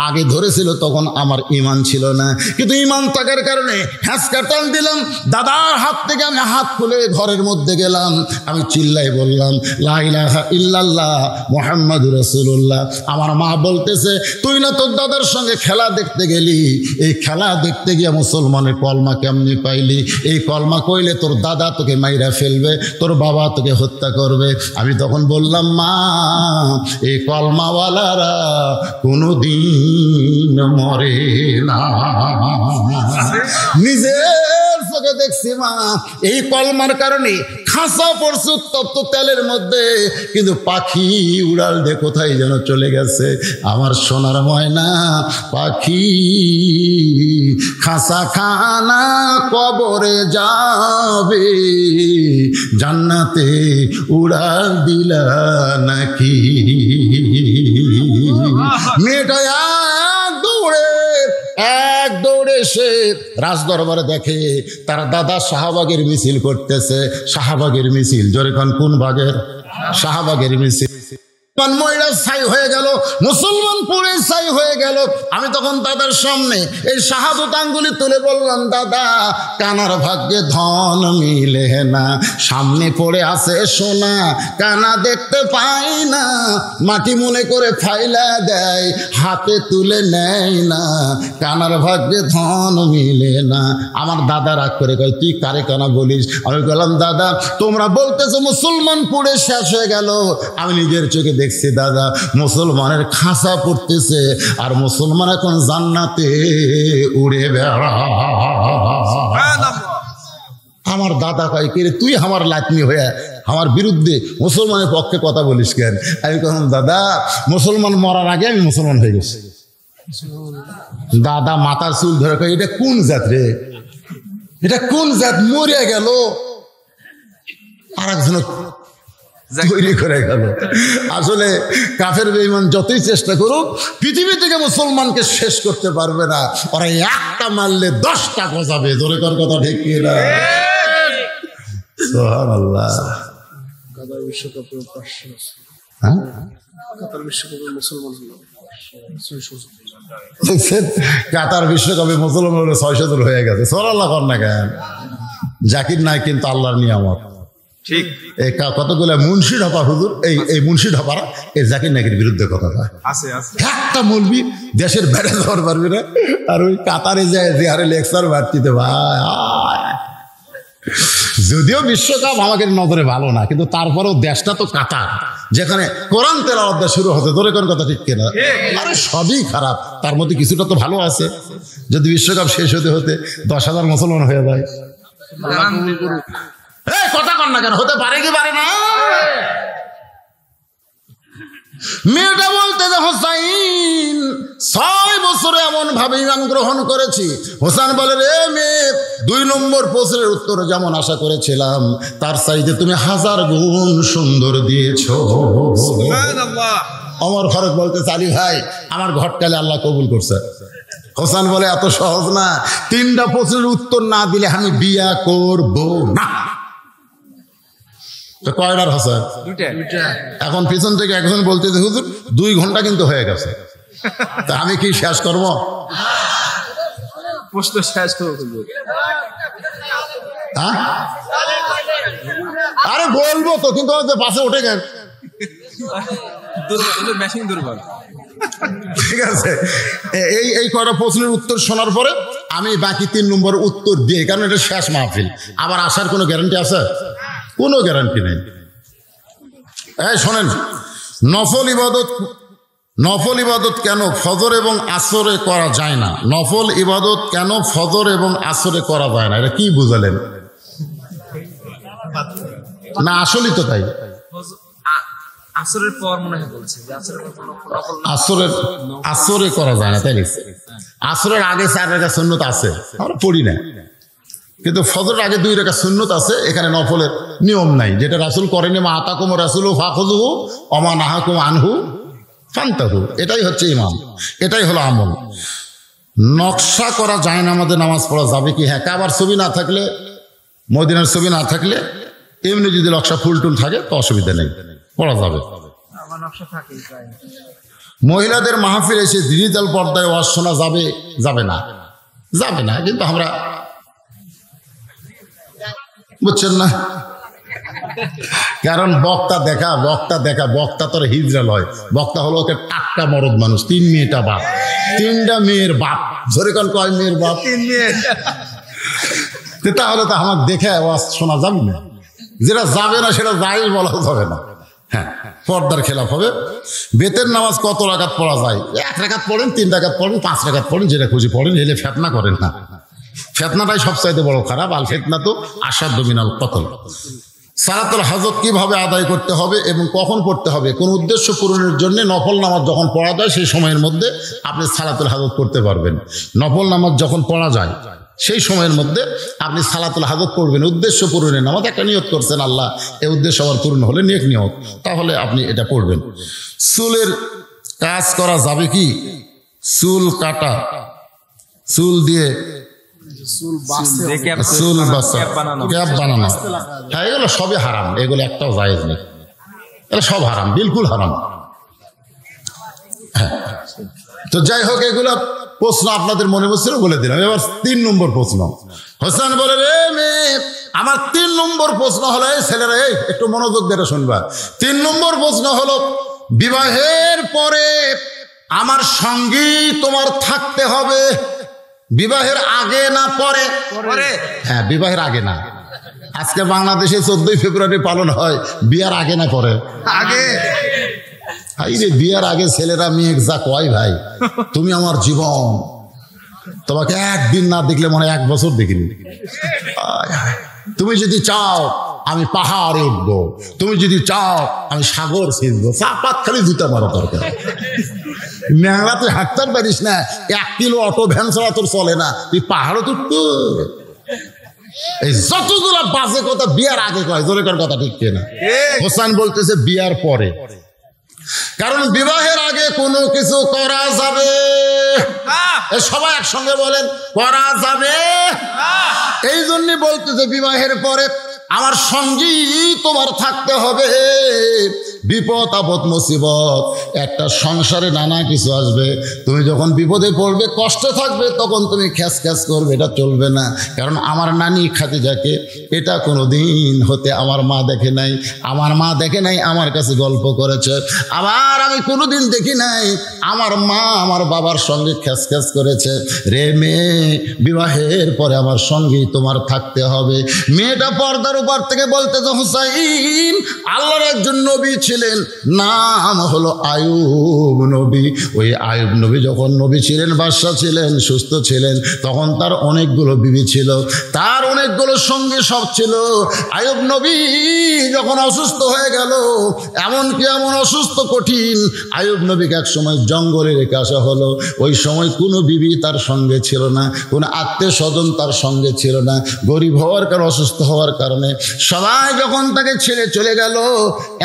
S1: আগে ধরেছিল, তখন আমার ঈমান ছিল না, কিন্তু ঈমান থাকার কারণে হ্যাঁচকা টান দিলাম। দাদার হাত থেকে আমি হাত খুলে ঘরের মধ্যে গেলাম। আমি চিল্লাই বললাম, লা ইলাহা ইল্লাল্লাহ মুহাম্মাদুর রাসূলুল্লাহ। আমার মা বলতেছে, তুই না তোর দাদার সঙ্গে খেলা দেখতে গেলি, এই খেলা দেখতে গিয়ে মুসলমানের কলমা কেমনি পাইলি? এই কলমা কইলে তোর দাদা তোকে মাইরা ফেলবে, তোর বাবা তোকে হত্যা করবে। আমি তখন বললাম, মা এই কলমাওয়ালারা কোনোদিন মরে না, নিজের চোখে দেখছি মা। এই কলমার কারণে খাসা পড়ছে উত্তপ্ত তেলের মধ্যে, কিন্তু পাখি উড়াল দিয়ে কোথায় যেন চলে গেছে। আমার সোনার ময়না পাখি খাসা খানা কবরে যাবে, জান্নাতে উড়াল দিলা নাকি। মেয়েটা এক দৌড়ে সে রাজদরবারে দেখে তার দাদা শাহবাগের মিছিল করতেছে। শাহবাগের মিছিল, জোরে কোন ভাগের? শাহবাগের মিছিল। মহিলা ছাই হয়ে গেল, মুসলমান পুরে ছাই হয়ে গেল। আমি তখন দাদার সামনে এই শাহাদত আঙ্গুলি তুলে বললাম, দাদা কানার ভাগ্যে ধন মিলে না, সামনে পড়ে আছে সোনা, কানা দেখতে পাই না, মাটি মনে করে ফাইলা দেয়, হাতে তুলে নেয় না, কানার ভাগ্যে ধন মিলে না। আমার দাদা রাগ করে কয়, তুই কারে কানা বলিস? আমি বললাম, দাদা তোমরা বলতেছো মুসলমান পুড়ে শেষ হয়ে গেল, আমি নিজের চোখে দেখছি দাদা মুসলমানের খাসা পড়তেছে, আর মুসলমান এখন জান্নাতে উড়ে বেড়া। আমার দাদা কয়, কে রে তুই আমার লাতনি হয়ে আমার বিরুদ্ধে মুসলমানের পক্ষে কথা বলিস কেন? আমি কখন, দাদা মুসলমান মরার আগে আমি মুসলমান হয়ে গেছি। দাদা মাথার চুল ধরে কয়, এটা কোন জাত রে, এটা কোন জাত মরে গেল, আর একজন তৈরি করে গেল। আসলে কাফের বেঈমান যতই চেষ্টা করুক পৃথিবী থেকে মুসলমানকে শেষ করতে পারবে না। ওরা একটা মারলে 10টা গজাবে। জোরে কর কথা, ঠিক কি না? সুবহানাল্লাহ।
S4: কাতার বিশ্বকাপে
S1: হ্যাঁ,
S4: কাতার বিশ্বকাপে মুসলমান হলো
S1: কাতার বিশ্বকাপে মুসলমান হলে 600 জন হয়ে গেছে। সুবহানাল্লাহ কর না কেন? জাকির নাই কিন্তু আল্লাহর নিয়ামত।
S3: ঠিক
S1: এই কতগুলো মুন্সি ঢাপা হুজুর, এই মুন্সি ঢাপারা এই জাকির নাকির বিরুদ্ধে কথা কয়।
S3: আছে
S1: একটা মৌলবি দেশের বাইরে যাওয়ার পারবি না, আর ওই কাতারে যায় যে হারে লেকচার বাড়তিতে ভাই। যদিও বিশ্বকাপ আমাদের নজরে ভালো না, কিন্তু তারপরেও দেশটা তো কাতার, যেখানে কোরআন তেলাওয়াত শুরু হতে, ধরে কোন কথা ঠিক কিনা? আরে সবই খারাপ, তার মধ্যে কিছুটা তো ভালো আছে। যদি বিশ্বকাপ শেষ হতে হতে 10,000 মুসলমান হয়ে যায়, কথা কর না কেন? হতে পারে কি পারে না? মেয়েটা বলতে যে হোসাইন 6 বছরে এমন ভাবে ইমান গ্রহণ করেছি। হোসেন বলে, রে মেয়ে, 2 নম্বর প্রশ্নের উত্তর যেমন আশা করেছিলাম তার চাইতে তুমি 1000 গুণ সুন্দর দিয়েছ। ওমর ফারুক বলতে, আলী ভাই আমার ঘটকালে আল্লাহ কবুল করছে। হোসেন বলে, এত সহজ না, 3টা প্রশ্নের উত্তর না দিলে আমি বিয়া করব না। কয়টার হাসা? এখন পিছন থেকে একজন বলতে, হুজুর 2 ঘন্টা কিন্তু হয়ে গেছে, তা আমি কি শেষ করবো?
S3: প্রশ্ন শেষ করবো।
S1: হ্যাঁ, আরে বলবো তো, কিন্তু পাশে উঠে গেল।
S3: মেশিন দুর্বল।
S1: ঠিক আছে, এই কয়টা প্রশ্নের উত্তর শোনার পরে আমি বাকি 3 নম্বর উত্তর দিই, কারণ এটা শেষ মাহফিল, আবার আসার কোনো গ্যারান্টি আছে? কোনো গ্যারান্টি নেই। এই শোনেন, নফল ইবাদত কেন ফজর এবং আসরে করা যায় না? নফল ইবাদত কেন ফজর এবং আসরে করা যায় না? এটা কি বুঝালেন? না আসলেই তো তাই।
S3: আসরের পর মনে হয় বলছে
S1: আসরে করা যায় না, তাই না? আসরের আগে 4 রাকাত সুন্নত আছে, আমরা পড়ি না, কিন্তু ফজরের আগে 2 রাকাত সুন্নত আছে। এখানে নফলের নিয়ম নাই, যেটা রাসূল করেনি, মা আতাকুম রাসূলু ফাখুযুহু ওয়া মা নাহাকুম আনহু ফান্তাহু। এটাই হচ্ছে ইমাম, এটাই হলো আমল। নকশা করা যায় না, আমাদের নামাজ পড়া যাবে কি? হ্যাঁ, কাবার ছবি না থাকলে, মদিনার ছবি না থাকলে, এমনি যদি নকশা ফুল টুল থাকে তো অসুবিধা নেই, পড়া যাবে। মহিলাদের মাহফিল এসে ডিজিটাল পর্দায় ওয়াজ শোনা যাবে? যাবে না, যাবে না। কিন্তু আমরা, বুঝছেন না, কারণ বক্তা তোর হিজরা লয়। বক্তা হলো ওকে টাটকা মরদ মানুষ, 3 মেয়েটা বাপ, 3টা মেয়ের বাপ। ধরে কোন কয় মেয়ের বাপ? 3 মেয়ে। তাহলে তো আমার দেখে ওয়াজ শোনা যাবে না। যেটা যাবে না সেটা যাই বলা যাবে না। হ্যাঁ, পর্দার খেলাফ হবে। বেতের নামাজ কত রাকাত পড়া যায়? 1 রাকাত পড়েন, 3 রাকাত পড়েন, 5 রাকাত পড়েন, যেটা খুশি পড়েন। এলে ফেতনা করেন না, ফেতনাটাই সবচাইতে বড় খারাপ। আল ফিতনা তো আসাদ্দু মিনাল কতল। সালাতুল হাজত কিভাবে আদায় করতে হবে এবং কখন পড়তে হবে, কোন উদ্দেশ্য পূরণের জন্য নফল নামাজ যখন পড়া যায় সেই সময়ের মধ্যে আপনি সালাতুল হাজত করতে পারবেন। নফল নামাজ যখন পড়া যায় সেই সময়ের মধ্যে আপনি সালাতুল হাজত পড়বেন, উদ্দেশ্য পূরণের নামাজ। একটা নিয়ত করছেন, আল্লাহ এই উদ্দেশ্য আবার পূর্ণ হলে নেক নিয়ত, তাহলে আপনি এটা পড়বেন। চুলের কাজ করা যাবে কি? চুল কাটা, চুল দিয়ে
S4: চুল বাঁচতে
S1: চুল বাঁচা, ক্যাপ বানানো, হ্যাঁ এগুলো সবই হারাম, এগুলো একটাও জায়েজ নেই, এগুলো সব হারাম, বিলকুল হারাম। হ্যাঁ, তো যাই হোক, এগুলো প্রশ্ন আপনাদের মনে বসছিল বলে দিলাম। এবার 3 নম্বর প্রশ্ন। হোসেন বলে, রে মেয়ে, আমার 3 নম্বর প্রশ্ন হলো, এই ছেলেরা এই একটু মনোযোগ দিয়ে শুনবা। 3 নম্বর প্রশ্ন হলো, বিবাহের পরে আমার সঙ্গী তোমার থাকতে হবে, বিবাহের আগে না পরে? হ্যাঁ, বিবাহের আগে না। আজকে বাংলাদেশে 14ই ফেব্রুয়ারি পালন হয়, বিয়ার আগে না পরে? আগে। বিয়ার আগে ছেলেরা মেয়ে যা কয়, ভাই তুমি আমার জীবন, তোমাকে একদিন না দেখলে মনে 1 বছর দেখিনি। তুমি যদি চাও আমি পাহাড়ে উঠবো, তুমি যদি চাও আমি সাগর ছিঁড়বো, চাপাত খালি জুতা মারা দরকার। ন্যাংরা তুই হাঁটতে পারিস না, 1 কিলো অটো ভ্যান ছাড়া তোর চলে না, তুই পাহাড়ে তুলতো। এই যতগুলো বাজে কথা বিয়ার আগে কয়, জোরেকার কথা ঠিক কিনা? হোসেন বলতেছে বিয়ার পরে, কারণ বিবাহের আগে কোনো কিছু করা যাবে, সবাই একসঙ্গে বলেন, করা যাবে। এই জন্য বলতেছে বিবাহের পরে আমার সঙ্গী তোমার থাকতে হবে। বিপদ আপদ মুসিবত, একটা সংসারে নানা কিছু আসবে, তুমি যখন বিপদে পড়বে, কষ্টে থাকবে, তখন তুমি খ্যাস খ্যাস করবে, এটা চলবে না। কারণ আমার নানি খাদিজাকে এটা কোনোদিন হতে আমার মা দেখে নাই, আমার মা দেখে নাই, আমার কাছে গল্প করেছে। আবার আমি কোনোদিন দেখি নাই আমার মা আমার বাবার সঙ্গে খ্যাস খ্যাস করেছে। রে মেয়ে, বিবাহের পরে আমার সঙ্গে তোমার থাকতে হবে। মেয়েটা পর্দার উপর থেকে বলতেছে, হুসাইন আল্লাহর একজন নবী ছিলেন, নাম হলো আয়ুব নবী। ওই আয়ুব নবী যখন নবী ছিলেন, বাদশাহ ছিলেন, সুস্থ ছিলেন, তখন তার অনেকগুলো বিবি ছিল, তার অনেকগুলো সঙ্গী সব ছিল। আয়ুব নবী যখন অসুস্থ হয়ে গেল, এমনকি এমন অসুস্থ কঠিন, আয়ুব নবীকে এক সময় জঙ্গলে রেখে আসা হলো। ওই সময় কোনো বিবি তার সঙ্গে ছিল না, কোনো আত্মীয় স্বজন তার সঙ্গে ছিল না। গরিব হওয়ার কারণে, অসুস্থ হওয়ার কারণে সবাই যখন তাকে ছেড়ে চলে গেল,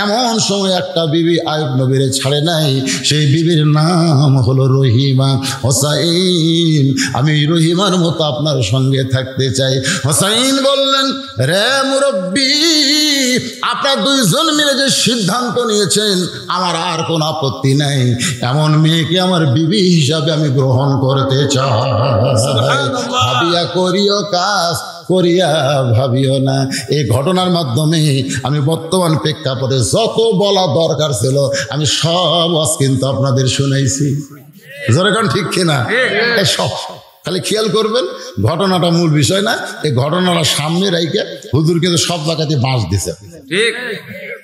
S1: এমন সময় একটা বিবি আয়ুব নবীর ছাড়ে নাই। সেই বিবির নাম হলো রহিমা। হোসাইন, আমি রহিমার মতো আপনার সঙ্গে থাকতে চাই। হোসাইন বললেন, রে মুরব্বী, আপনারা 2 জন মিলে যে সিদ্ধান্ত নিয়েছেন, আমার আর কোনো আপত্তি নাই। এমন মেয়েকে আমার বিবি হিসাবে আমি গ্রহণ করতে চাই। ভাবিয়া করিও কাজ, করিয়া ভাবিও না। এই ঘটনার মাধ্যমে আমি বর্তমান প্রেক্ষাপটে যত বলা দরকার ছিল আমি সব আজ কিন্তু আপনাদের শুনাইছি। যেরকম ঠিক কিনা? সব খালি খেয়াল করবেন, ঘটনাটা মূল বিষয় না। এই ঘটনাটা সামনে রাইকে হুজুর কিন্তু সব জায়গাতে বাঁশ দিছে,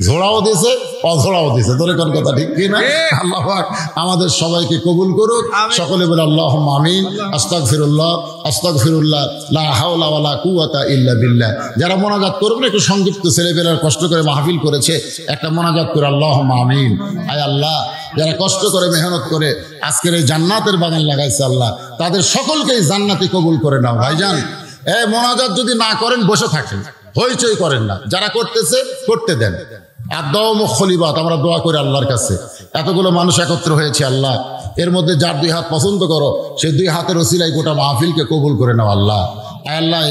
S1: ঝোড়াও দিছে, অঝোড়াও দিছে। যেরকম কথা ঠিক কিনা? আল্লাহ পাক আমাদের সবাইকে কবুল করুক। সকলে বলে আল্লাহুম্মা আমিন। আস্তাগফিরুল্লাহ, আস্তাগফিরুল্লাহ, লা হাওলা ওয়ালা কুওয়াতা ইল্লা বিল্লাহ। যারা মোনাজাত করবেন একটু সংক্ষিপ্ত, ছেলেপেলেরা কষ্ট করে মাহফিল করেছে, একটা মোনাজাত করে আল্লাহুম্মা আমিন। আয় আল্লাহ, যারা কষ্ট করে মেহনত করে আজকের এই জান্নাতের বাগান লাগাইছে, আল্লাহ তাদের সকলকেই জান্নাতি কবুল করে নাও। ভাইজান, এই মোনাজাত যদি না করেন বসে থাকেন, হইচই করেন না, যারা করতেছে করতে দেন। আর দোয়া মুখলিবাত, আমরা দোয়া করি আল্লাহর কাছে। এতগুলো মানুষ একত্র হয়েছে, আল্লাহ এর মধ্যে যার 2 হাত পছন্দ করো, সেই 2 হাতের ওসিলায় গোটা মাহফিলকে কবুল করে নাও। আল্লাহ আল্লাহ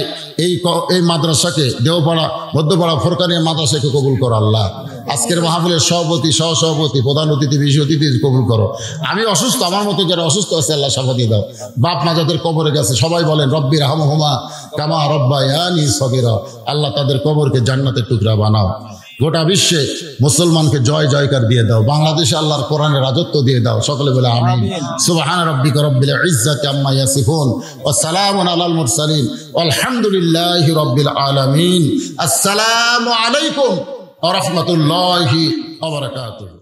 S1: এই মাদ্রাসাকে, দেওপাড়া মধ্যপাড়া ফোরকানিয়া মাদ্রাসাকে কবুল করো। আল্লাহ আজকের মাহফিলের সভাপতি, সহসভাপতি, প্রধান অতিথি, বিশেষ অতিথি কবুল করো। আমি অসুস্থ, আমার মতো যারা অসুস্থ আছে আল্লাহ সাফা দিয়ে দাও। বাপ মা যাদের কবরে গেছে সবাই বলেন রব্বি রাহমহুমা কামা রব্বায়ানি সগীরা। আল্লাহ তাদের কবরকে জান্নাতের টুকরা বানাও। গোটা বিশ্বে মুসলমানকে জয় জয়কার দিয়ে দাও। বাংলাদেশে আল্লাহর কোরআনের রাজত্ব দিয়ে দাও। সকলে বলে আমিন। সুবহান রাব্বিকা রব্বিল ইজ্জাতি আম্মা ইয়াসিফুন ওয়া সালামুন আলাল মুরসালিন আলহামদুলিল্লাহি রাব্বিল আলামিন। আসসালামু আলাইকুম ওয়া রাহমাতুল্লাহি ওয়া বারাকাতুহু।